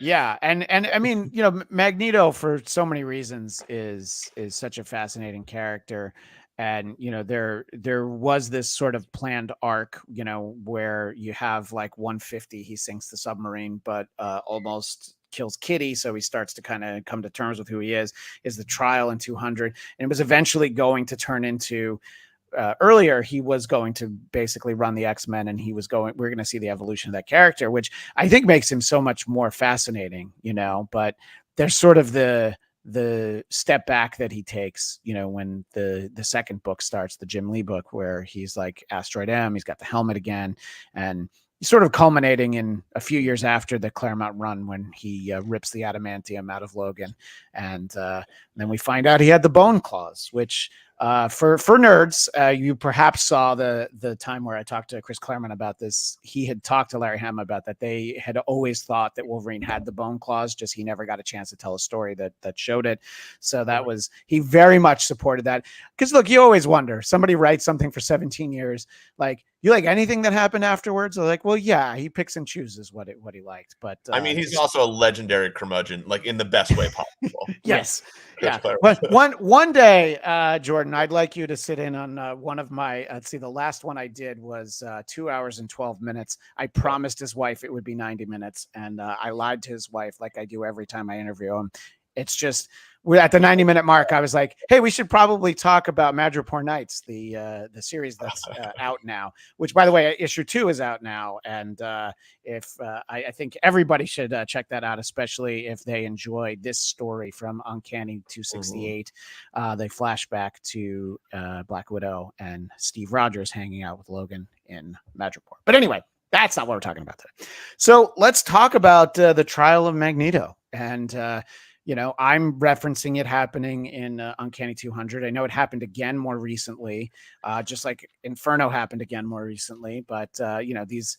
Yeah, and I mean, you know, Magneto for so many reasons is such a fascinating character, and you know, there was this sort of planned arc, you know, where you have like 150, he sinks the submarine, but almost kills Kitty, so he starts to kind of come to terms with who he is the trial in 200, and it was eventually going to turn into earlier, he was going to basically run the X-Men, and we're going to see the evolution of that character, which I think makes him so much more fascinating, you know, but there's sort of the step back that he takes, you know, when the second book starts, the Jim Lee book, where he's like Asteroid M, he's got the helmet again, and sort of culminating in a few years after the Claremont run when he rips the adamantium out of Logan. And then we find out he had the bone claws, which for nerds, you perhaps saw the time where I talked to Chris Claremont about this. He had talked to Larry Hama about that. They had always thought that Wolverine had the bone claws, just he never got a chance to tell a story that showed it. So that was, he very much supported that. Because look, you always wonder, somebody writes something for 17 years, like, you like anything that happened afterwards? They're like, well, yeah, he picks and chooses what he liked. But I mean, he's also a legendary curmudgeon, like in the best way possible. Yes. Yeah. But one day, Jordan, I'd like you to sit in on one of my, let's see, the last one I did was 2 hours and 12 minutes. I promised his wife it would be 90 minutes. And I lied to his wife like I do every time I interview him. It's just, we're at the 90-minute mark. I was like, hey, we should probably talk about Madripoor Nights, the series that's out now, which, by the way, issue 2 is out now. And I think everybody should check that out, especially if they enjoyed this story from Uncanny 268. They flash back to Black Widow and Steve Rogers hanging out with Logan in Madripoor. But anyway, that's not what we're talking about today. So let's talk about the trial of Magneto. And you know, I'm referencing it happening in Uncanny 200. I know it happened again more recently, just like Inferno happened again more recently. But, you know, these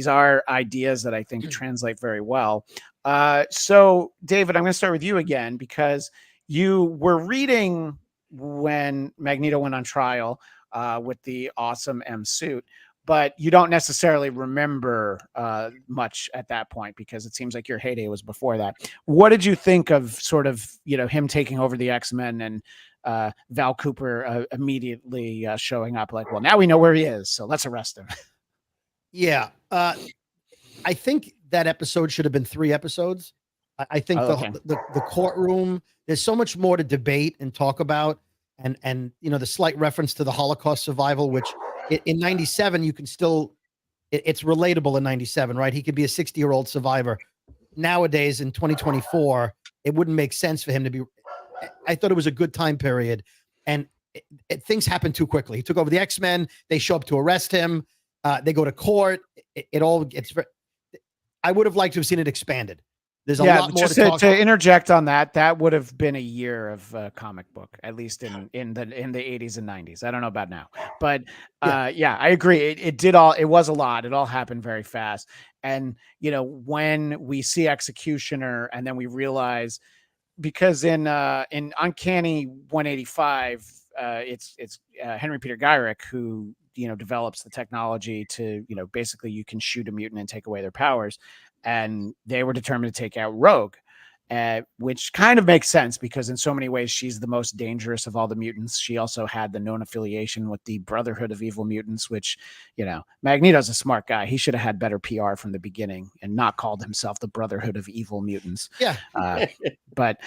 are ideas that I think translate very well. So, David, I'm going to start with you again, because you were reading when Magneto went on trial with the awesome M suit, but you don't necessarily remember much at that point, because it seems like your heyday was before that. What did you think of sort of, you know, him taking over the X-Men and Val Cooper immediately showing up like, well, now we know where he is, so let's arrest him? Yeah. I think that episode should have been 3 episodes. I think the courtroom, there's so much more to debate and talk about. And you know, the slight reference to the Holocaust survival, which in 97, you can still, it's relatable in 97, right? He could be a 60-year-old survivor. Nowadays, in 2024, it wouldn't make sense for him to be. I thought it was a good time period. And things happen too quickly. He took over the X-Men. They show up to arrest him. They go to court. It all gets very, I would have liked to have seen it expanded. There's a lot more to interject on that. That would have been a year of comic book, at least in the 80s and 90s. I don't know about now, but yeah, I agree. It was a lot. It all happened very fast. And, you know, when we see Executioner and then we realize, because in Uncanny 185, it's Henry Peter Gyrick who, you know, develops the technology to, you know, basically you can shoot a mutant and take away their powers. And they were determined to take out Rogue, which kind of makes sense, because in so many ways she's the most dangerous of all the mutants. She also had the known affiliation with the Brotherhood of Evil Mutants, which, you know, Magneto's a smart guy. He should have had better PR from the beginning and not called himself the Brotherhood of Evil Mutants. Yeah. But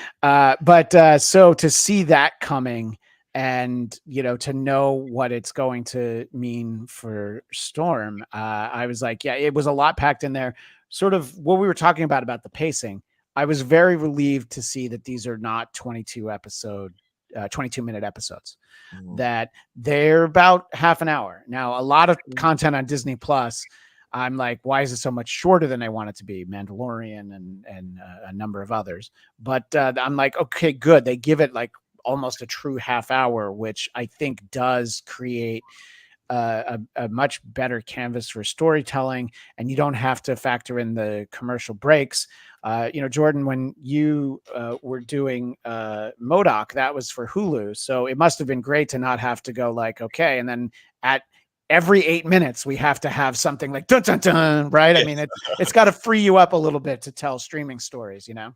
so to see that coming, and, you know, to know what it's going to mean for Storm, I was like, yeah, it was a lot packed in there. Sort of what we were talking about the pacing. I was very relieved to see that these are not 22-minute episodes, that they're about half an hour. Now, a lot of content on Disney Plus, I'm like, why is it so much shorter than I want it to be? Mandalorian and a number of others. But I'm like, okay, good. They give it like almost a true half hour, which I think does create a much better canvas for storytelling, and you don't have to factor in the commercial breaks. You know, Jordan, when you were doing MODOK, that was for Hulu, so it must have been great to not have to go like, okay, and then at every 8 minutes we have to have something like dun dun dun, right? I mean, it's got to free you up a little bit to tell streaming stories, you know?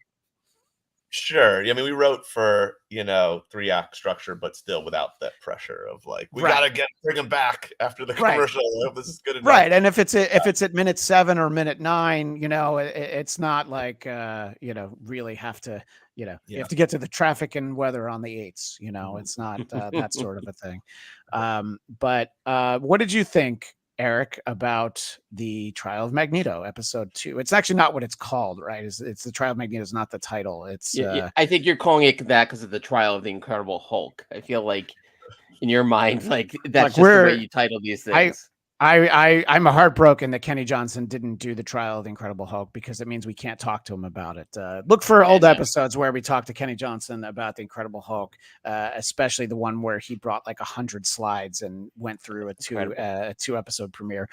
Sure. I mean, we wrote for, 3-act structure, but still without that pressure of like, we got to bring him back after the commercial. I hope this is good enough. Right. And if it's at minute 7 or minute 9, it's not like, really have to, you have to get to the traffic and weather on the 8s, it's not that sort of a thing. But what did you think, Eric, about the Trial of Magneto episode 2? It's actually not what it's called, right? It's the Trial of Magneto is not the title. It's I think you're calling it that because of the Trial of the Incredible Hulk. I feel like in your mind, like that's just the way you title these things. I'm heartbroken that Kenny Johnson didn't do the Trial of the Incredible Hulk, because it means we can't talk to him about it. Look for old episodes where we talk to Kenny Johnson about the Incredible Hulk, especially the one where he brought like 100 slides and went through a 2-episode premiere.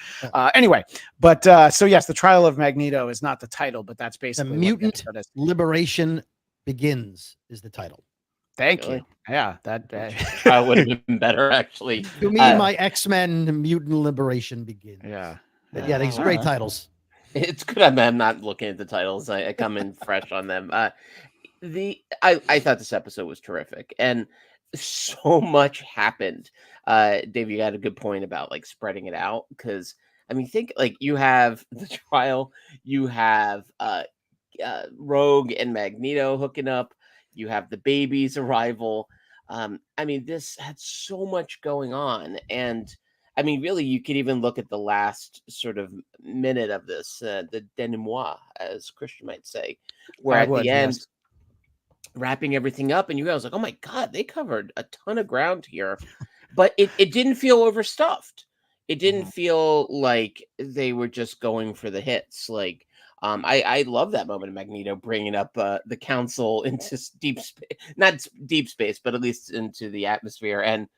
Anyway, but so yes, the Trial of Magneto is not the title, but that's basically The Mutant Liberation Begins is the title. Thank you. Yeah, that trial would have been better, actually. You mean my X-Men Mutant Liberation Begins? Yeah. These are great titles. It's good. I'm not looking at the titles. I come in fresh on them. I thought this episode was terrific, and so much happened. Dave, you got a good point about like spreading it out, because I mean, think like you have the trial, you have Rogue and Magneto hooking up. You have the baby's arrival. I mean, this had so much going on. And I mean, really, you could even look at the last sort of minute of this, the denouement, as Christian might say, where at the end, wrapping everything up, and you guys like, oh my God, they covered a ton of ground here. But it didn't feel overstuffed. It didn't feel like they were just going for the hits. Like, I love that moment of Magneto bringing up the council into deep space, not deep space, but at least into the atmosphere, and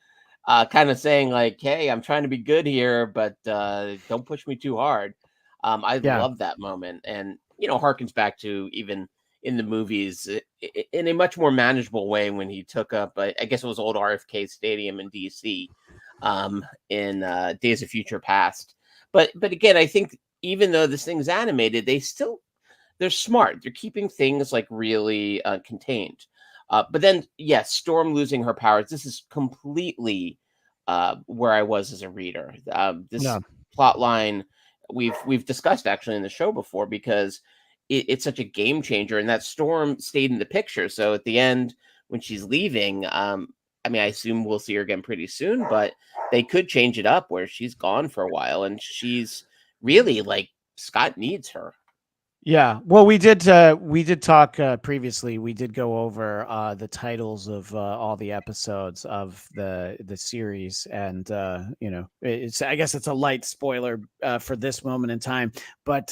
kind of saying like, hey, I'm trying to be good here, but don't push me too hard. I love that moment, and harkens back to even in the movies in a much more manageable way when he took up, I guess it was old RFK Stadium in DC in Days of Future Past. But again, I think even though this thing's animated, they're smart. They're keeping things like really contained. But then, yes, Storm losing her powers. This is completely where I was as a reader. This plot line we've discussed actually in the show before, because it's such a game changer, and that Storm stayed in the picture. So at the end, when she's leaving, I mean, I assume we'll see her again pretty soon, but they could change it up where she's gone for a while, and she's really like Scott needs her. Yeah, well, we did talk previously. We did go over the titles of all the episodes of the series, and it's, I guess it's a light spoiler for this moment in time. But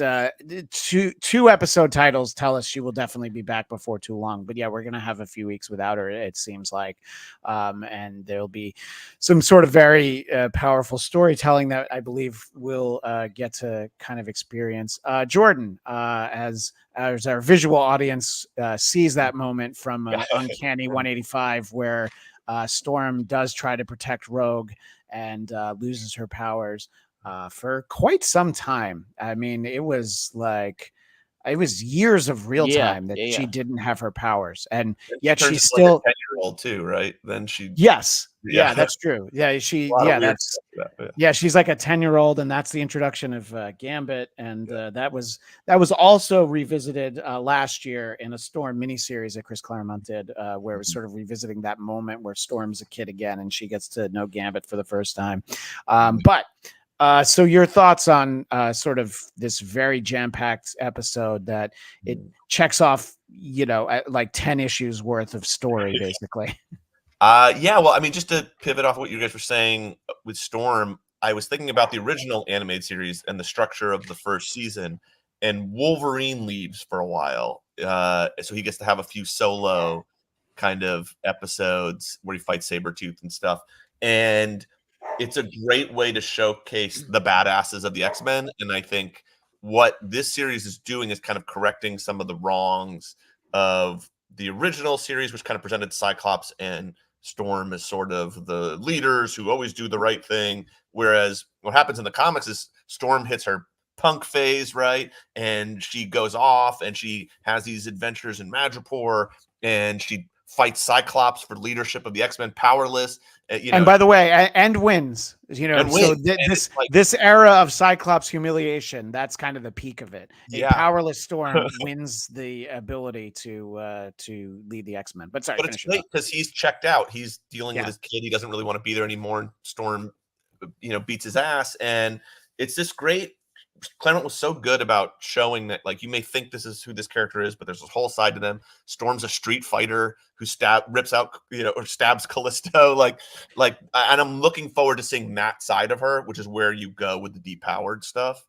two episode titles tell us she will definitely be back before too long. But yeah, we're gonna have a few weeks without her, it seems like, and there'll be some sort of very powerful storytelling that I believe we'll get to kind of experience. Jordan, as our visual audience sees that moment from Uncanny 185, where Storm does try to protect Rogue and loses her powers for quite some time. I mean, it was years of real time that she didn't have her powers, and yet she's still like a 10-year-old too, right? Then she that's true. She's like a 10-year-old, and that's the introduction of Gambit, and that was also revisited last year in a Storm miniseries that Chris Claremont did, where it was sort of revisiting that moment where Storm's a kid again and she gets to know Gambit for the first time. So your thoughts on sort of this very jam-packed episode that it checks off, like 10 issues worth of story, basically. Well, I mean, just to pivot off what you guys were saying with Storm, I was thinking about the original animated series and the structure of the first season, and Wolverine leaves for a while. So he gets to have a few solo kind of episodes where he fights Sabretooth and stuff. And it's a great way to showcase the badasses of the X-Men. And I think what this series is doing is kind of correcting some of the wrongs of the original series, which kind of presented Cyclops and Storm is sort of the leaders who always do the right thing. Whereas what happens in the comics is Storm hits her punk phase, right? And she goes off and she has these adventures in Madripoor, and she fights Cyclops for leadership of the X-Men, powerless. And by the way, and wins. So this era of Cyclops humiliation, that's kind of the peak of it. A powerless Storm wins the ability to lead the X-Men. But it's great because he's checked out. He's dealing with his kid. He doesn't really want to be there anymore. And Storm, beats his ass, and it's this great. Claremont was so good about showing that, like, you may think this is who this character is, but there's this whole side to them. Storm's a street fighter who rips out, or stabs Callisto. Like, and I'm looking forward to seeing that side of her, which is where you go with the depowered stuff.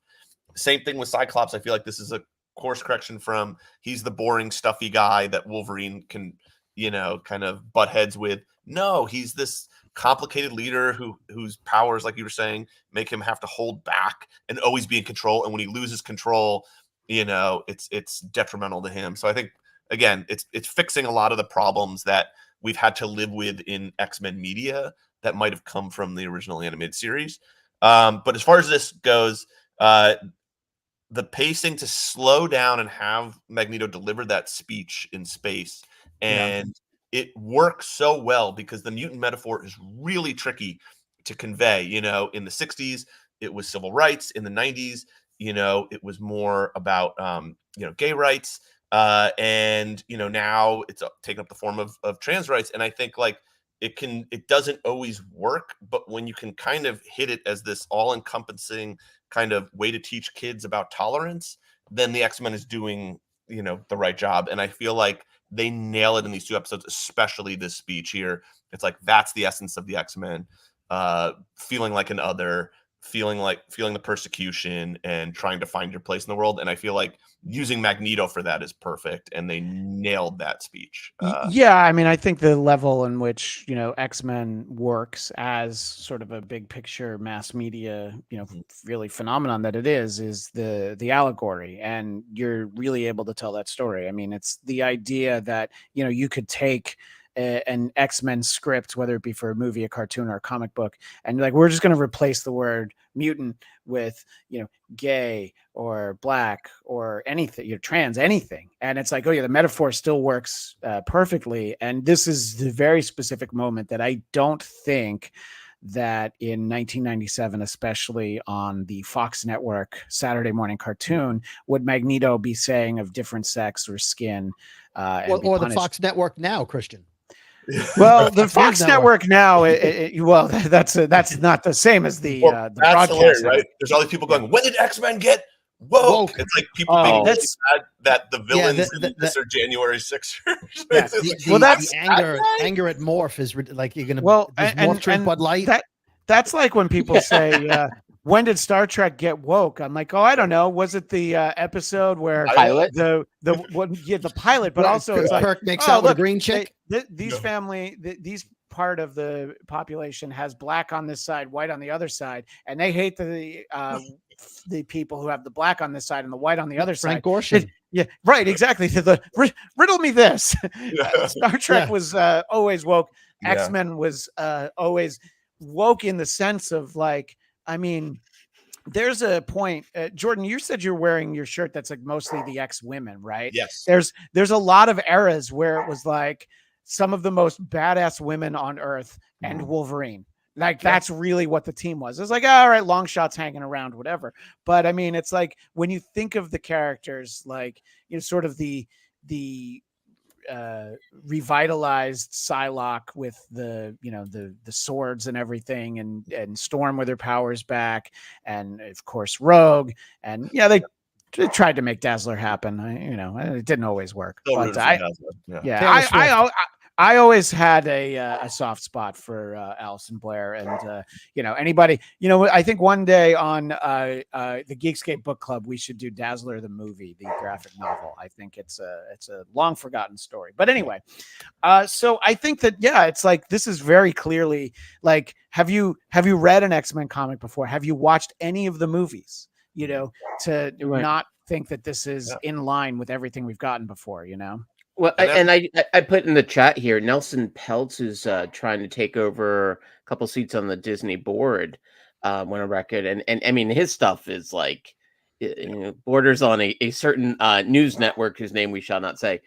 Same thing with Cyclops. I feel like this is a course correction from he's the boring, stuffy guy that Wolverine can, kind of butt heads with. No, he's this complicated leader whose powers, like you were saying, make him have to hold back and always be in control. And when he loses control, it's detrimental to him. So I think, again, it's fixing a lot of the problems that we've had to live with in X-Men media that might have come from the original animated series. But as far as this goes, the pacing to slow down and have Magneto deliver that speech in space, and it works so well because the mutant metaphor is really tricky to convey. In the 60s, it was civil rights. In the 90s, it was more about, gay rights. And, now it's taken up the form of trans rights. And I think, like, it doesn't always work, but when you can kind of hit it as this all-encompassing kind of way to teach kids about tolerance, then the X-Men is doing, the right job. And I feel like they nail it in these 2 episodes, especially this speech here. It's like, that's the essence of the X-Men, feeling like an other, feeling the persecution and trying to find your place in the world. And I feel like using Magneto for that is perfect. And they nailed that speech. I think the level in which, X-Men works as sort of a big picture mass media, really phenomenon that it is the allegory. And you're really able to tell that story. I mean, it's the idea that, you could take an X-Men script, whether it be for a movie, a cartoon, or a comic book, and like, we're just going to replace the word mutant with, gay or black or anything, trans, anything. And it's like, the metaphor still works perfectly. And this is the very specific moment that I don't think that in 1997, especially on the Fox network Saturday morning cartoon, would Magneto be saying of different sex or skin. Or the Fox network now, Christian. Well, the Fox network now, that's not the same as the broadcast, right? There's all these people going, when did X-Men get woke? It's like people being sad that the villains in this are January 6ers. The anger at Morph is like, you're gonna Morph drink Bud Light. That's like when people say, when did Star Trek get woke? I'm like, I don't know. Was it the episode where pilot? the pilot, but also it's like, Kirk makes out with a green chick. These part of the population has black on this side, white on the other side, and they hate the people who have the black on this side and the white on the other side. Frank Gorshin. Yeah, right, exactly. Riddle me this. Star Trek was always woke. X-Men was always woke in the sense of, like, I mean, there's a point, Jordan, you said you're wearing your shirt that's like mostly the X-Women, right? Yes. There's a lot of eras where it was like some of the most badass women on Earth and Wolverine. Like, that's really what the team was. It's like, all right, long shots hanging around, whatever. But I mean, it's like, when you think of the characters, like, sort of the revitalized Psylocke with the swords and everything, and Storm with her powers back, and of course Rogue, and they tried to make Dazzler happen. It didn't always work. But I always had a soft spot for Alison Blair, and anybody. I think one day on the Geekscape Book Club we should do Dazzler the movie, the graphic novel. I think it's a long forgotten story. But anyway, so I think that it's like, this is very clearly like, have you read an X-Men comic before? Have you watched any of the movies? To not think that this is in line with everything we've gotten before. Well, I put in the chat here, Nelson Peltz is trying to take over a couple seats on the Disney board, went on record, and I mean his stuff is like, borders on a certain news network whose name we shall not say,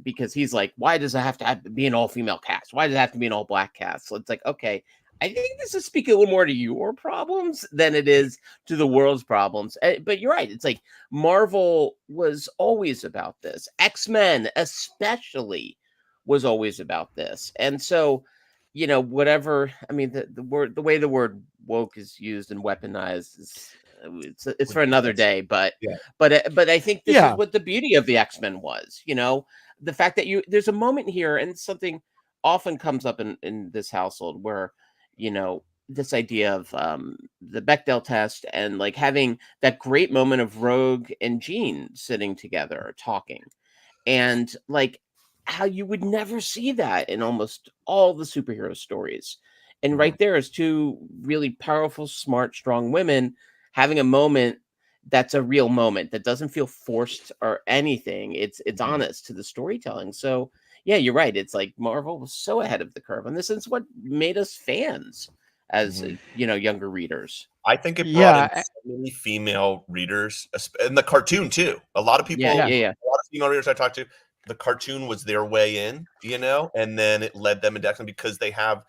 because he's like, why does it have to be an all female cast? Why does it have to be an all black cast? So it's like, okay, I think this is speaking a little more to your problems than it is to the world's problems. But you're right. It's like Marvel was always about this. X-Men especially was always about this. And so, whatever, I mean, the way the word woke is used and weaponized is it's for another day. But I think this is what the beauty of the X-Men was, the fact that there's a moment here, and something often comes up in this household where, this idea of the Bechdel test and like having that great moment of Rogue and Jean sitting together talking, and like how you would never see that in almost all the superhero stories. And right there is two really powerful, smart, strong women having a moment that's a real moment that doesn't feel forced or anything. It's honest to the storytelling. So yeah, you're right. It's like Marvel was so ahead of the curve on this. And it's what made us fans as, younger readers. I think it brought in so many female readers, and the cartoon too. A lot of people, a lot of female readers I talked to, the cartoon was their way in, and then it led them into X-Men because they have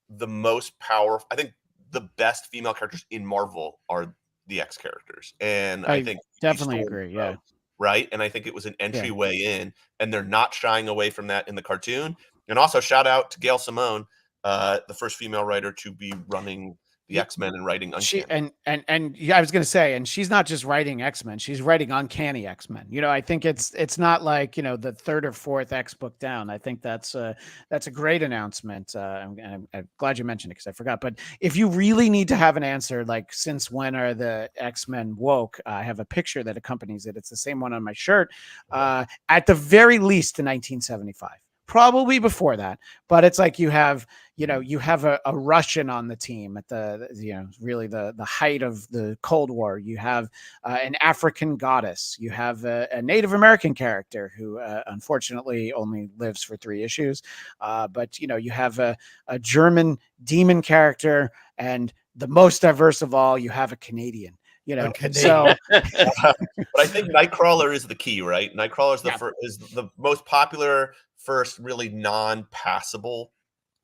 the most powerful, I think the best female characters in Marvel are the X characters. And I think definitely agree. Yeah. Right. And I think it was an entryway in, and they're not shying away from that in the cartoon. And also shout out to Gail Simone, the first female writer to be running the X-Men and writing Uncanny. I was going to say, and she's not just writing X-Men, she's writing Uncanny X-Men. I think it's not like, the third or fourth X book down. I think that's a great announcement. And I'm glad you mentioned it because I forgot. But if you really need to have an answer, like since when are the X-Men woke? I have a picture that accompanies it. It's the same one on my shirt. At the very least in 1975. Probably before that, but it's like you have a Russian on the team at the, really the height of the Cold War. You have an African goddess. You have a Native American character who unfortunately only lives for 3 issues. But you have a German demon character, and the most diverse of all, you have a Canadian. So but I think Nightcrawler is the key, right? Nightcrawler is the most popular first really non-passable,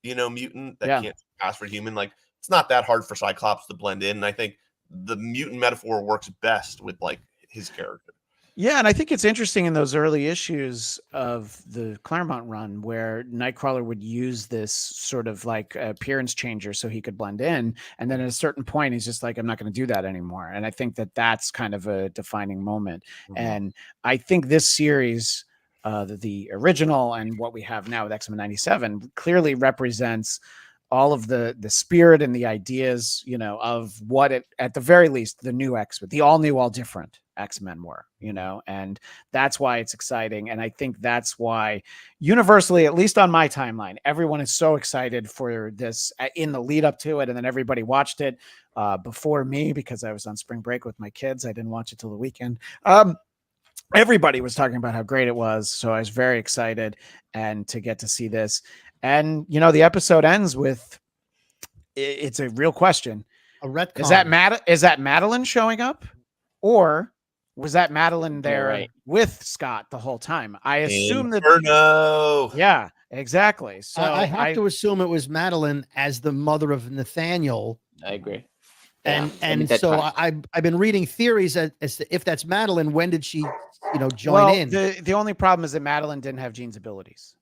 mutant that can't pass for human. Like, it's not that hard for Cyclops to blend in. And I think the mutant metaphor works best with like his character. Yeah, and I think it's interesting in those early issues of the Claremont run where Nightcrawler would use this sort of like appearance changer so he could blend in. And then at a certain point, he's just like, I'm not going to do that anymore. And I think that that's kind of a defining moment. And I think this series, the original and what we have now with X-Men 97 clearly represents all of the spirit and the ideas, of what at the very least, the new X-Men, the all new, all different X-Men were, and that's why it's exciting. And I think that's why universally, at least on my timeline, everyone is so excited for this in the lead up to it. And then everybody watched it before me because I was on spring break with my kids. I didn't watch it till the weekend. Everybody was talking about how great it was. So I was very excited and to get to see this. And, the episode ends with, it's a real question. A retcon. Is that Madeline showing up, or was that Madeline there with Scott the whole time? I assume that. Yeah, exactly. So I have to assume it was Madeline as the mother of Nathaniel. I agree. And so I've been reading theories as to if that's Madeline, when did she, join in? The only problem is that Madeline didn't have Jean's abilities.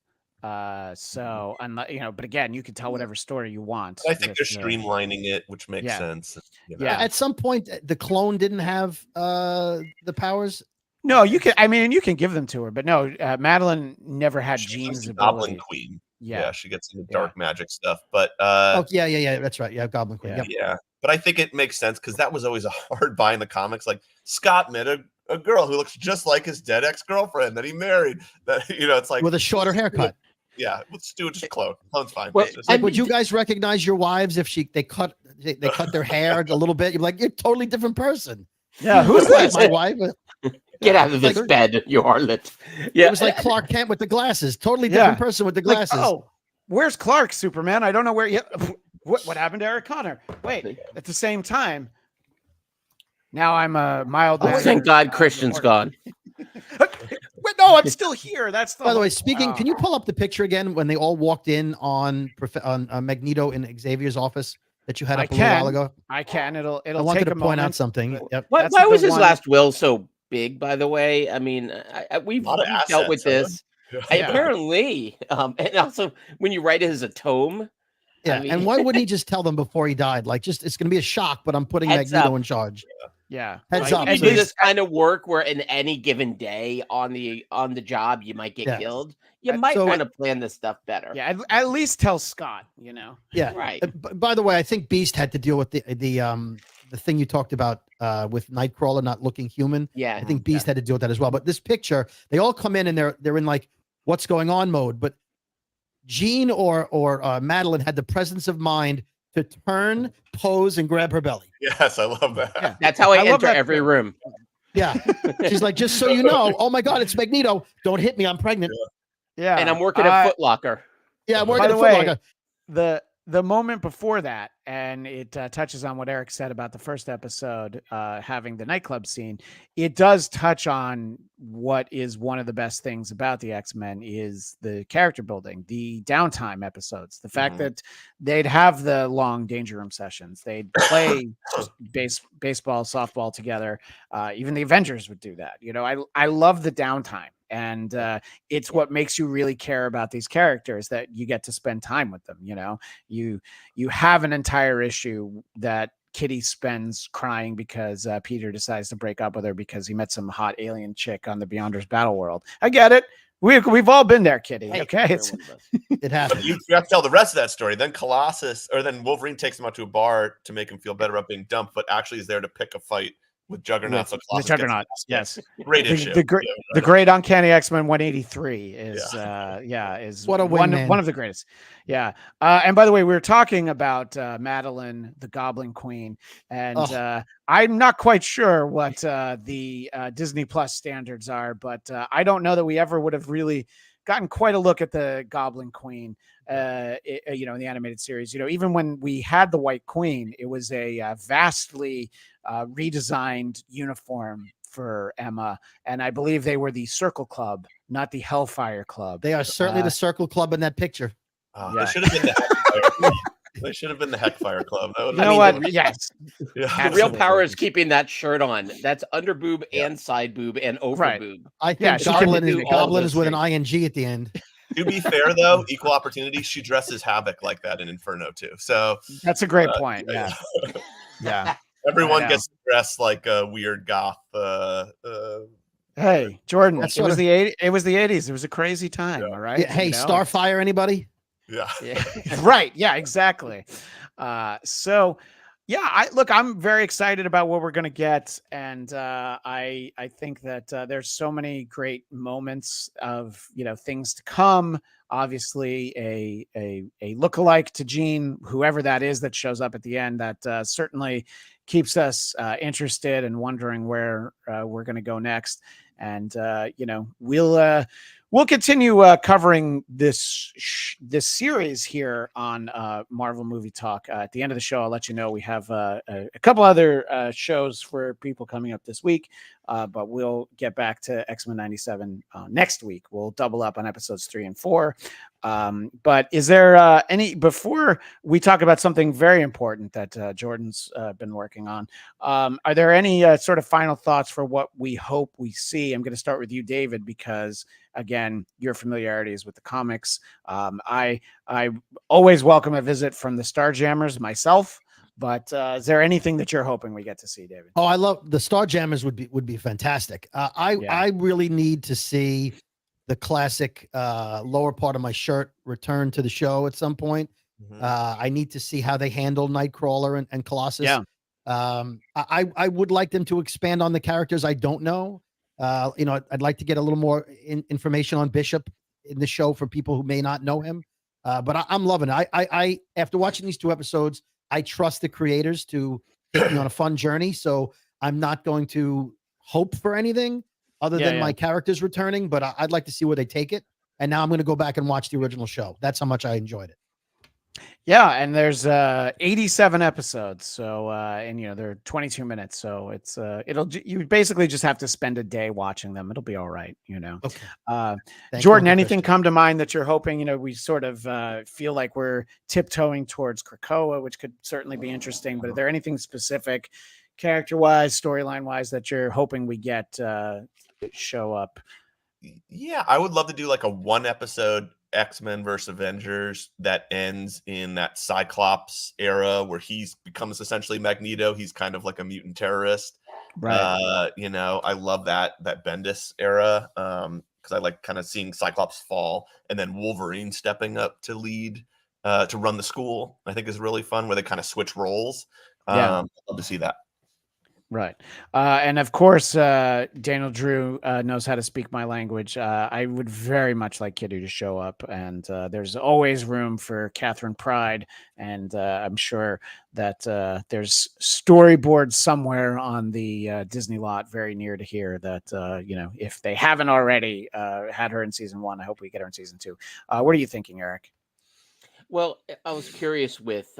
So, but again, you can tell whatever story you want. I think they're streamlining it, which makes sense. Yeah. At some point, the clone didn't have the powers. No, you can give them to her, but no, Madeline never had Jean's abilities. Goblin Queen. Yeah, she gets into dark magic stuff, but that's right. Yeah, Goblin Queen. Yeah. But I think it makes sense because that was always a hard buy in the comics. Like, Scott met a girl who looks just like his dead ex-girlfriend that he married. That it's like with a shorter haircut. Yeah, let's do it. Just clone. Clone's fine. Well, would you guys recognize your wives if they cut their hair a little bit? You're like, you're a totally different person. Yeah, who's that? My wife. Get out of this bed, you harlot. Yeah. It was like Clark Kent with the glasses. Totally different person with the glasses. Like, oh, where's Clark, Superman? I don't know where. What happened to Eric Connor? Wait, at the same time. Now I'm a mild. Thank God Christian's gone. Wait, no, I'm still here. That's By the way. Speaking, can you pull up the picture again when they all walked in on Magneto in Xavier's office that you had up a little while ago? I can. It'll. I wanted to point out something. Yep. Why was his last will so big? By the way, I mean, we've dealt with this. Apparently, and also when you write it as a tome. Yeah, I mean, and why wouldn't he just tell them before he died? Like, just it's going to be a shock, but I'm putting Magneto in charge. Yeah, heads up. You do this kind of work where in any given day on the job you might get killed. You might want to plan this stuff better. Yeah, at least tell Scott. You know. Yeah, right. By the way, I think Beast had to deal with the thing you talked about with Nightcrawler not looking human. Yeah, I think Beast had to deal with that as well. But this picture, they all come in and they're in like what's going on mode, but Jean or Madeline had the presence of mind to turn, pose, and grab her belly. Yes, I love that. Yeah. That's how I enter every room. Yeah. She's like, just so you know, oh my God, it's Magneto. Don't hit me. I'm pregnant. Yeah. And I'm working at Foot Locker. Yeah, I'm working at Foot Locker. The moment before that, and it touches on what Eric said about the first episode, having the nightclub scene, it does touch on what is one of the best things about the X-Men is the character building, the downtime episodes, the fact that they'd have the long Danger Room sessions, they'd play baseball, softball together. Even the Avengers would do that. You know, I love the downtime. And it's what makes you really care about these characters, that you get to spend time with them. You know, you have an entire issue that Kitty spends crying because Peter decides to break up with her because he met some hot alien chick on the Beyonders battle world. I get it. We've all been there, Kitty. Okay, it happened. You have to tell the rest of that story. Then then Wolverine takes him out to a bar to make him feel better about being dumped, but actually is there to pick a fight with Juggernaut. With Juggernaut, yes. Great issue. The great Uncanny X-Men 183 is what a one of the greatest. Yeah. And by the way, we were talking about Madeline, the Goblin Queen, and I'm not quite sure what the Disney Plus standards are, but I don't know that we ever would have really gotten quite a look at the Goblin Queen, in the animated series. You know, even when we had the White Queen, it was a vastly redesigned uniform for Emma, and I believe they were the Circle Club, not the Hellfire Club. They are certainly the Circle Club in that picture. They should have been the Heckfire. They should have been the Heckfire Club. You know what? Yes. The real power is keeping that shirt on. That's under boob and side boob and over boob. I think Goblin is with an ing at the end. To be fair, though, equal opportunity, she dresses Havoc like that in Inferno too. So that's a great point. Yeah. Everyone gets dressed like a weird goth. Hey, Jordan, it was the 80s. It was a crazy time. All right. Yeah, hey, Starfire, anybody? Yeah. Right. Yeah, exactly. So yeah, I'm very excited about what we're going to get. And I think that there's so many great moments of, things to come. Obviously a lookalike to Jean, whoever that is that shows up at the end, that certainly keeps us interested and wondering where we're going to go next. And, we'll continue covering this series here on Marvel Movie Talk. At the end of the show, I'll let you know we have a couple other shows for people coming up this week, but we'll get back to X-Men 97 next week. We'll double up on episodes 3 and 4. But is there before we talk about something very important that Jordan's been working on, are there any sort of final thoughts for what we hope we see? I'm going to start with you, David, because again, your familiarities with the comics. I always welcome a visit from the Starjammers myself, but is there anything that you're hoping we get to see, David? Oh, I love the Starjammers would be fantastic. I really need to see the classic lower part of my shirt return to the show at some point. I need to see how they handle Nightcrawler and Colossus. Yeah. I would like them to expand on the characters I don't know. I'd like to get a little more information on Bishop in the show for people who may not know him. But I'm loving it. I after watching these 2 episodes, I trust the creators to take me on a fun journey. So I'm not going to hope for anything. other than my characters returning, but I'd like to see where they take it. And now I'm going to go back and watch the original show. That's how much I enjoyed it. Yeah, and there's 87 episodes, so and they're 22 minutes, so it's you basically just have to spend a day watching them. It'll be all right, Okay. Jordan, anything come to mind that you're hoping? We sort of feel like we're tiptoeing towards Krakoa, which could certainly be interesting, but are there anything specific, character-wise, storyline-wise, that you're hoping we get show up? Yeah, I would love to do like a 1-episode X-Men versus Avengers that ends in that Cyclops era where he becomes essentially Magneto. He's kind of like a mutant terrorist. Right. I love that Bendis era because I like kind of seeing Cyclops fall and then Wolverine stepping up to lead to run the school. I think is really fun where they kind of switch roles. I'd love to see that. Right. And of course, Daniel Drew knows how to speak my language. I would very much like Kiddu to show up, and there's always room for Catherine Pride. And I'm sure that there's storyboards somewhere on the Disney lot very near to here that, if they haven't already had her in season 1, I hope we get her in season 2. What are you thinking, Eric? Well, I was curious with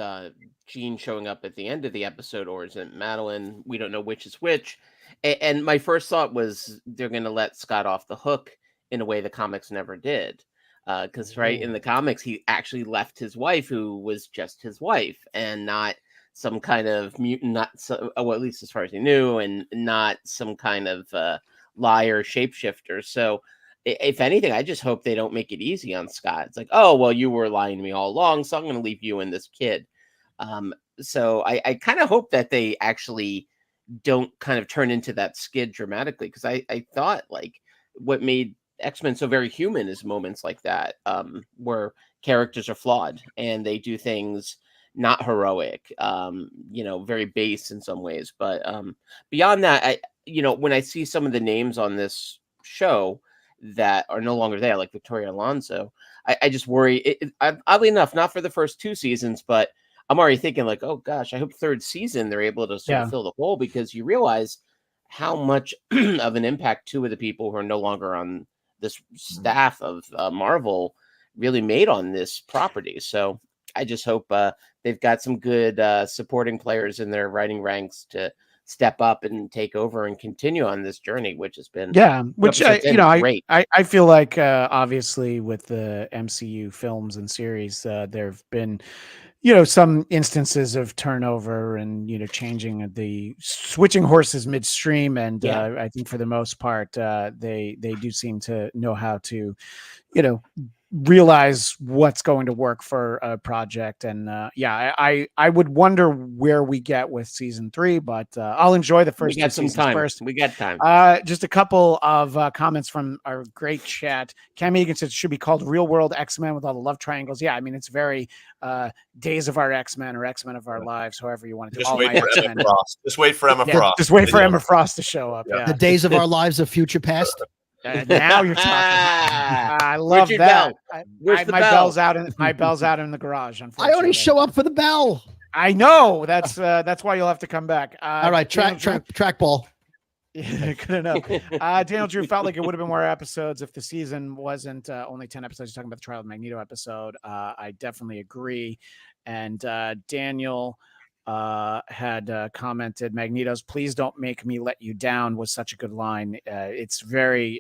Jean showing up at the end of the episode, or is it Madeline? We don't know which is which. And my first thought was they're going to let Scott off the hook in a way the comics never did. Because in the comics, he actually left his wife, who was just his wife, and not some kind of mutant, well, at least as far as he knew, and not some kind of liar shapeshifter. So if anything, I just hope they don't make it easy on Scott. It's like, oh, well, you were lying to me all along, so I'm going to leave you and this kid. So I kind of hope that they actually don't kind of turn into that skid dramatically, because I thought like what made X-Men so very human is moments like that, where characters are flawed and they do things not heroic, very base in some ways. But beyond that, when I see some of the names on this show that are no longer there, like Victoria Alonso, I just worry. Oddly enough, not for the first 2 seasons, but I'm already thinking like, oh gosh, I hope 3rd season they're able to sort of fill the hole, because you realize how much of an impact 2 of the people who are no longer on this staff of Marvel really made on this property. So I just hope they've got some good supporting players in their writing ranks to step up and take over and continue on this journey, which has been great. I feel like obviously with the MCU films and series, there have been some instances of turnover and changing the switching horses midstream, and I think for the most part they do seem to know how to realize what's going to work for a project. And I would wonder where we get with season 3, but I'll enjoy the first 2 seasons first. We got time. Just a couple of comments from our great chat. Cam Egan says it should be called Real World X-Men with all the love triangles. Yeah, I mean, it's very Days of Our X-Men or X-Men of Our Lives, however you want to do it. Just wait for Emma Frost. Just wait for Emma Frost to show up. Yeah. The Days of Our Lives of Future Past. Now you're talking. I love Richard that. Bell. My bell's out in the garage. Unfortunately, I only show up for the bell. I know. That's why you'll have to come back. All right, track ball. Yeah, good enough. Daniel Drew felt like it would have been more episodes if the season wasn't only 10 episodes. You're talking about the Trial of Magneto episode. I definitely agree. And Daniel had commented, Magneto's "Please don't make me let you down" was such a good line. It's very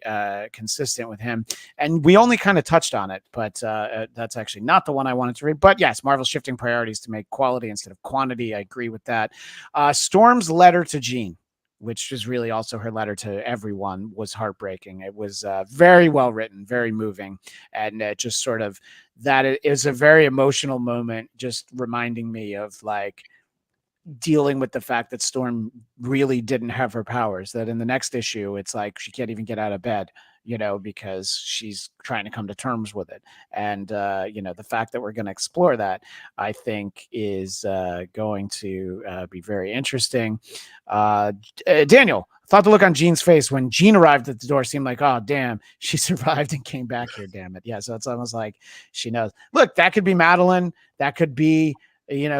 consistent with him, and we only kind of touched on it, but that's actually not the one I wanted to read. But yes, Marvel's shifting priorities to make quality instead of quantity. I agree with that. Storm's letter to Jean, which is really also her letter to everyone, was heartbreaking. It was very well written, very moving, and just sort of that it is a very emotional moment, just reminding me of like dealing with the fact that Storm really didn't have her powers, that in the next issue it's like she can't even get out of bed, because she's trying to come to terms with it. And the fact that we're going to explore that, I think, is going to be very interesting. Daniel, thought the look on Jean's face when Jean arrived at the door seemed like, oh damn, she survived and came back here, damn it. Yeah, so it's almost like she knows. Look, that could be Madeline, that could be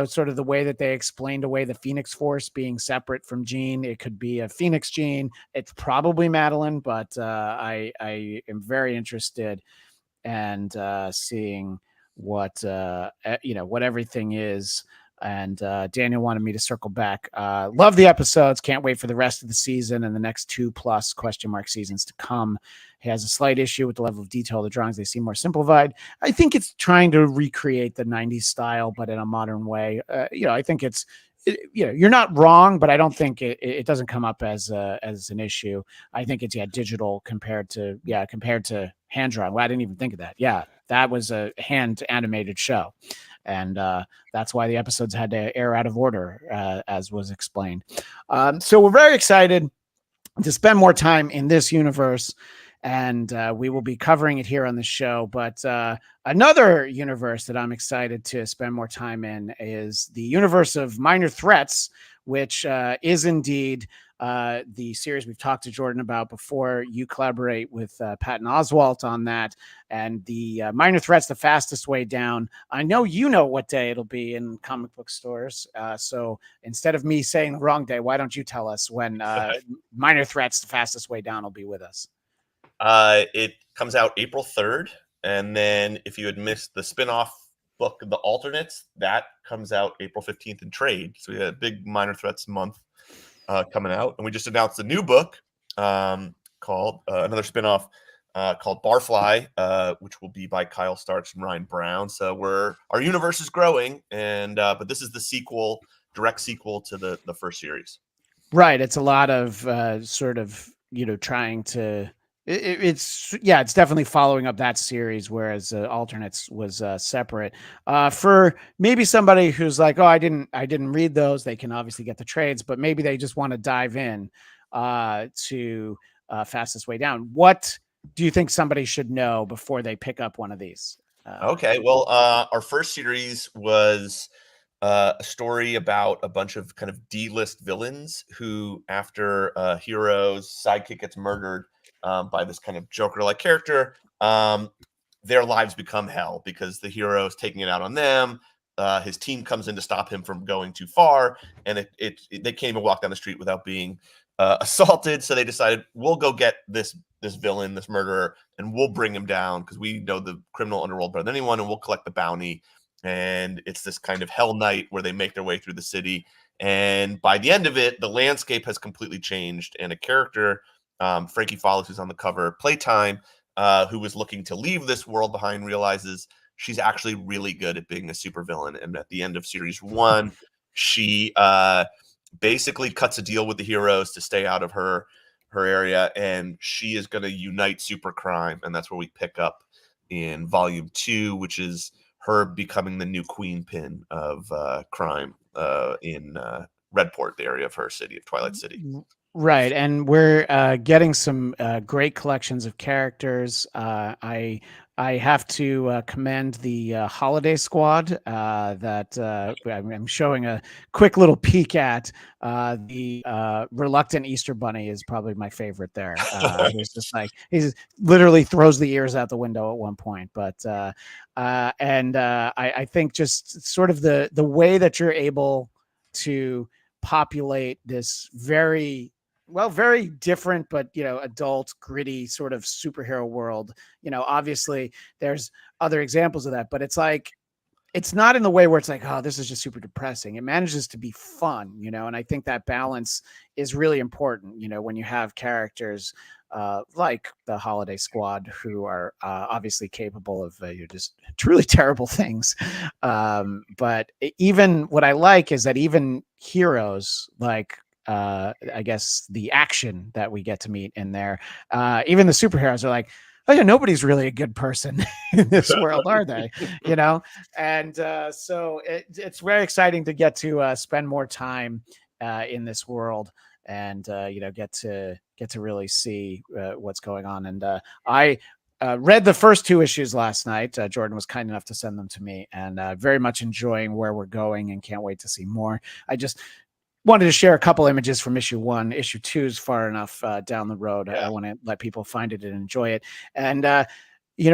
sort of the way that they explained away the Phoenix Force being separate from Jean. It could be a Phoenix Jean. It's probably Madeline, but I am very interested and seeing what what everything is. And Daniel wanted me to circle back. Love the episodes. Can't wait for the rest of the season and the next 2+ seasons to come. He has a slight issue with the level of detail of the drawings. They seem more simplified. I think it's trying to recreate the 90s style, but in a modern way. I think you're not wrong, but I don't think it doesn't come up as an issue. I think it's digital compared to hand drawn. Well, I didn't even think of that. Yeah, that was a hand animated show. And that's why the episodes had to air out of order, as was explained. So we're very excited to spend more time in this universe, and we will be covering it here on the show. But another universe that I'm excited to spend more time in is the universe of Minor Threats, which is indeed the series we've talked to Jordan about before. You collaborate with Patton Oswalt on that, and the Minor Threats, The Fastest Way Down. I know you know what day it'll be in comic book stores. So instead of me saying the wrong day, why don't you tell us when Minor Threats, The Fastest Way Down will be with us? It comes out April 3rd. And then if you had missed the spinoff book, The Alternates, that comes out April 15th in trade. So we had a big Minor Threats month coming out. And we just announced a new book called another spinoff called Barfly, which will be by Kyle Starks and Ryan Brown. So our universe is growing, and but this is the direct sequel to the first series. Right. It's a lot of sort of trying to. It's definitely following up that series, whereas Alternates was separate. For maybe somebody who's like, oh, I didn't read those, they can obviously get the trades, but maybe they just want to dive in to Fastest Way Down. What do you think somebody should know before they pick up one of these? Okay, well, our first series was a story about a bunch of kind of D-list villains who, after a hero's sidekick gets murdered by this kind of Joker-like character, their lives become hell because the hero is taking it out on them. His team comes in to stop him from going too far, and they can't even walk down the street without being assaulted. So they decided, we'll go get this villain, this murderer, and we'll bring him down because we know the criminal underworld better than anyone, and we'll collect the bounty. And it's this kind of hell night where they make their way through the city. And by the end of it, the landscape has completely changed, and a character, Frankie Follis, who's on the cover, Playtime, who was looking to leave this world behind, realizes she's actually really good at being a supervillain. And at the end of series 1, she basically cuts a deal with the heroes to stay out of her area, and she is going to unite super crime. And that's where we pick up in volume 2, which is her becoming the new queen pin of crime in Redport, the area of her city, of Twilight City. Right, and we're getting some great collections of characters. I have to commend the Holiday Squad that I'm showing a quick little peek at. The Reluctant Easter Bunny is probably my favorite there. He's just like, he's literally throws the ears out the window at one point. But I think just sort of the way that you're able to populate this very different, but adult, gritty sort of superhero world. Obviously there's other examples of that, but it's like, it's not in the way where it's like, oh, this is just super depressing. It manages to be fun, and I think that balance is really important, when you have characters like the Holiday Squad, who are obviously capable of just truly terrible things. But even what I like is that even heroes like, I guess the action that we get to meet in there, even the superheroes are like, oh yeah, nobody's really a good person in this world, are they? And so it's very exciting to get to spend more time in this world, and get to really see what's going on. And I read the first 2 issues last night. Jordan was kind enough to send them to me, and very much enjoying where we're going, and can't wait to see more. I just wanted to share a couple images from issue 1. Issue 2 is far enough down the road. Yeah. I want to let people find it and enjoy it. And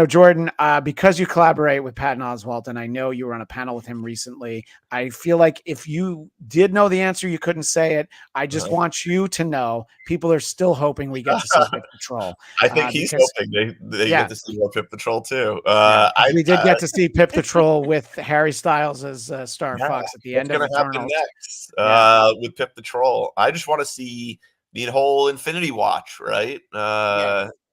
Jordan, because you collaborate with Patton Oswalt, and I know you were on a panel with him recently, I feel like if you did know the answer, you couldn't say it. I just want you to know people are still hoping we get to see Pip Patrol. I think he's hoping they get to see more Pip Patrol too. We did get to see Pip Patrol with Harry Styles as Star Fox at the end of Eternals. Next with Pip Patrol. I just want to see the whole Infinity Watch, right?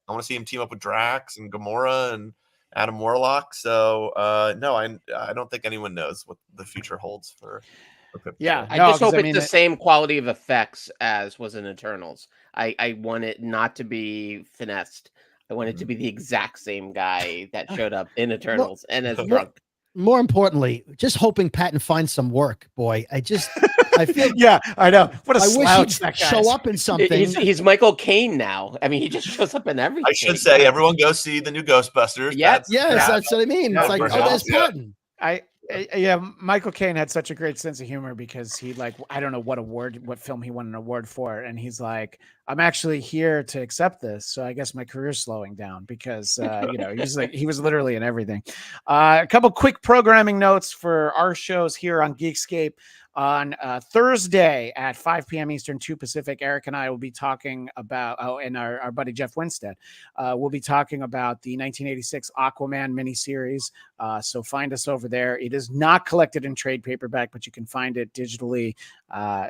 I want to see him team up with Drax and Gamora and Adam Warlock. So no, I don't think anyone knows what the future holds for Pip Patrol. I just hope it's the same quality of effects as was in Eternals. I want it not to be finessed. I want it to be the exact same guy that showed up in Eternals and as drunk. More importantly, just hoping Patton finds some work, boy. I feel I know. What a I slouch wish that he'd show up in something. He's Michael Caine now. I mean, he just shows up in everything. I should say, everyone go see the new Ghostbusters. Yes, that's what I mean. It's like, there's Patton. Michael Caine had such a great sense of humor because he I don't know what film he won an award for, and he's like, I'm actually here to accept this, so I guess my career's slowing down because he was literally in everything. A couple quick programming notes for our shows here on Geekscape. On Thursday at 5 p.m. Eastern, 2 Pacific, Eric and I will be talking about, and our buddy Jeff Winstead will be talking about the 1986 Aquaman miniseries. So find us over there. It is not collected in trade paperback, but you can find it digitally.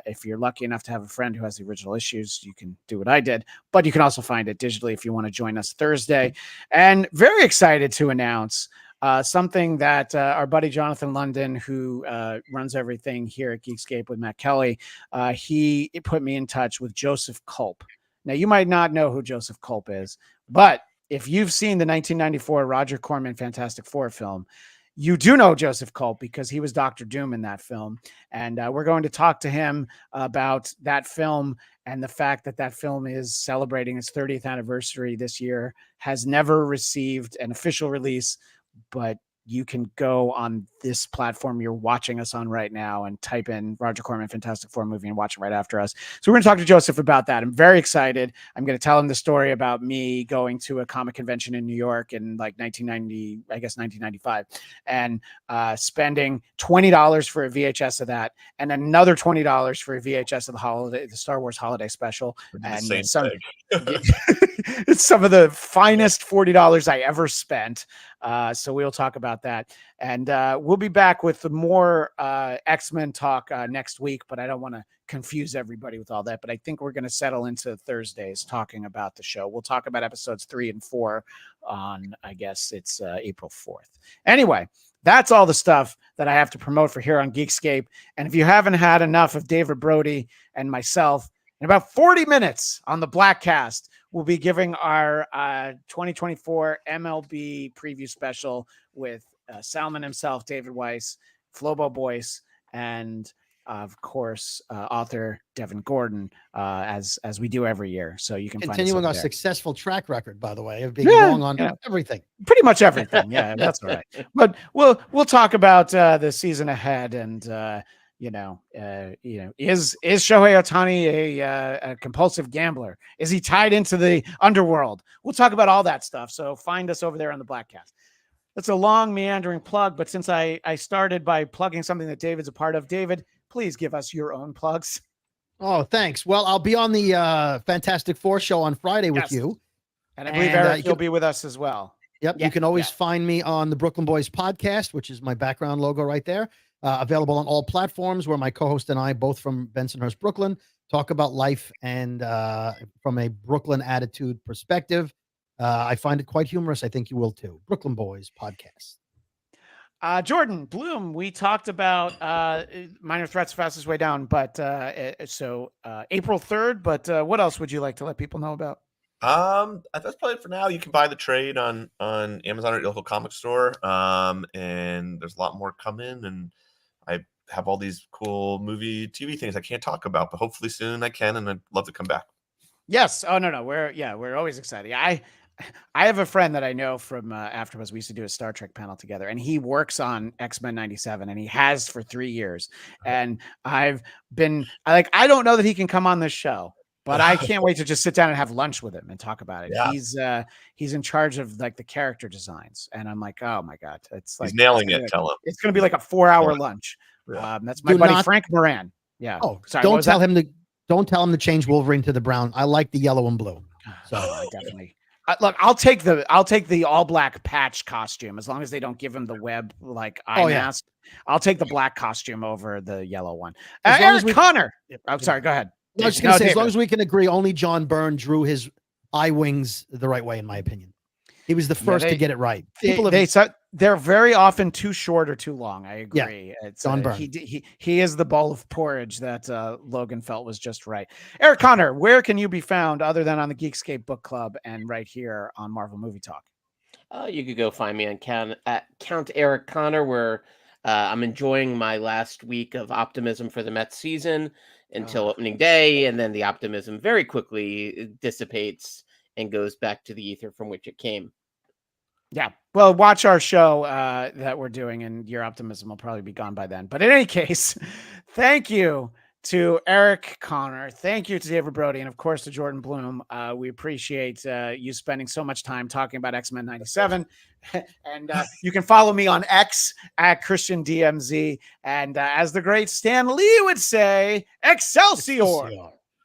If you're lucky enough to have a friend who has the original issues, you can do what I did, but you can also find it digitally if you want to join us Thursday. And very excited to announce something that our buddy Jonathan London, who runs everything here at Geekscape with Matt Kelly, he put me in touch with Joseph Culp. Now, you might not know who Joseph Culp is, but if you've seen the 1994 Roger Corman Fantastic Four film, you do know Joseph Culp because he was Dr. Doom in that film. And we're going to talk to him about that film and the fact that that film is celebrating its 30th anniversary this year, has never received an official release, but you can go on this platform you're watching us on right now and type in Roger Corman Fantastic Four movie and watch it right after us. So we're going to talk to Joseph about that. I'm very excited. I'm going to tell him the story about me going to a comic convention in New York in 1995, and spending $20 for a VHS of that, and another $20 for a VHS of the Star Wars Holiday Special. And it's some of the finest $40 I ever spent. So we'll talk about that, and we'll be back with more X-Men talk next week, but I don't want to confuse everybody with all that, but I think we're going to settle into Thursdays talking about the show. We'll talk about episodes 3 and 4 on, I guess it's April 4th. Anyway, that's all the stuff that I have to promote for here on Geekscape. And if you haven't had enough of David Brody and myself, in about 40 minutes on the Blackcast, we'll be giving our 2024 MLB preview special with Salmon himself, David Weiss, Flobo Boyce, and of course, author Devin Gordon, as we do every year. So you can continuing our successful track record, by the way, of being wrong on everything, pretty much everything. Yeah, that's all right. But we'll talk about the season ahead, and is Shohei Ohtani a compulsive gambler? Is he tied into the underworld? We'll talk about all that stuff. So find us over there on the Blackcast. That's a long meandering plug, but since I started by plugging something that David's a part of, David, please give us your own plugs. Oh, thanks. Well, I'll be on the Fantastic Four show on Friday with you. And I believe Eric, you'll be with us as well. Yep. You can always find me on the Brooklyn Boys podcast, which is my background logo right there. Available on all platforms, where my co-host and I, both from Bensonhurst, Brooklyn, talk about life and from a Brooklyn attitude perspective. I find it quite humorous. I think you will too. Brooklyn Boys podcast. Jordan Bloom, we talked about Minor Threats Fastest Way Down, but so April 3rd, but what else would you like to let people know about? That's probably it for now. You can buy the trade on Amazon or your local comic store. And there's a lot more coming, and I have all these cool movie TV things I can't talk about, but hopefully soon I can, and I'd love to come back. Yes. Oh, no. We're always excited. I have a friend that I know from AfterBuzz. We used to do a Star Trek panel together, and he works on X-Men 97, and he has for 3 years. And I don't know that he can come on this show, But I can't wait to just sit down and have lunch with him and talk about it. Yeah. He's in charge of like the character designs, and I'm like, oh my god, it's like he's nailing it. Like, Tell him it's going to be like a 4-hour lunch. Yeah. That's my buddy Frank Moran. Yeah. Oh, sorry. Don't tell him to change Wolverine to the brown. I like the yellow and blue. So I definitely. Look, I'll take the all black patch costume as long as they don't give him the web like eye mask. I'll take the black costume over the yellow one. Eric Connor. I'm sorry. Go ahead. I was going to say, as long as we can agree, only John Byrne drew his eye wings the right way, in my opinion. He was the first to get it right. They're very often too short or too long. I agree. Yeah. It's John Byrne. He is the bowl of porridge that Logan felt was just right. Eric Connor, where can you be found other than on the Geekscape Book Club and right here on Marvel Movie Talk? You could go find me on Count Eric Connor, where I'm enjoying my last week of optimism for the Mets season until opening day, and then the optimism very quickly dissipates and goes back to the ether from which it came. Yeah. Well, watch our show that we're doing, and your optimism will probably be gone by then. But in any case, thank you to Eric Connor. Thank you to David Brody, and of course to Jordan Bloom. We appreciate you spending so much time talking about X-Men 97. And you can follow me on X at Christian DMZ. And as the great Stan Lee would say, Excelsior!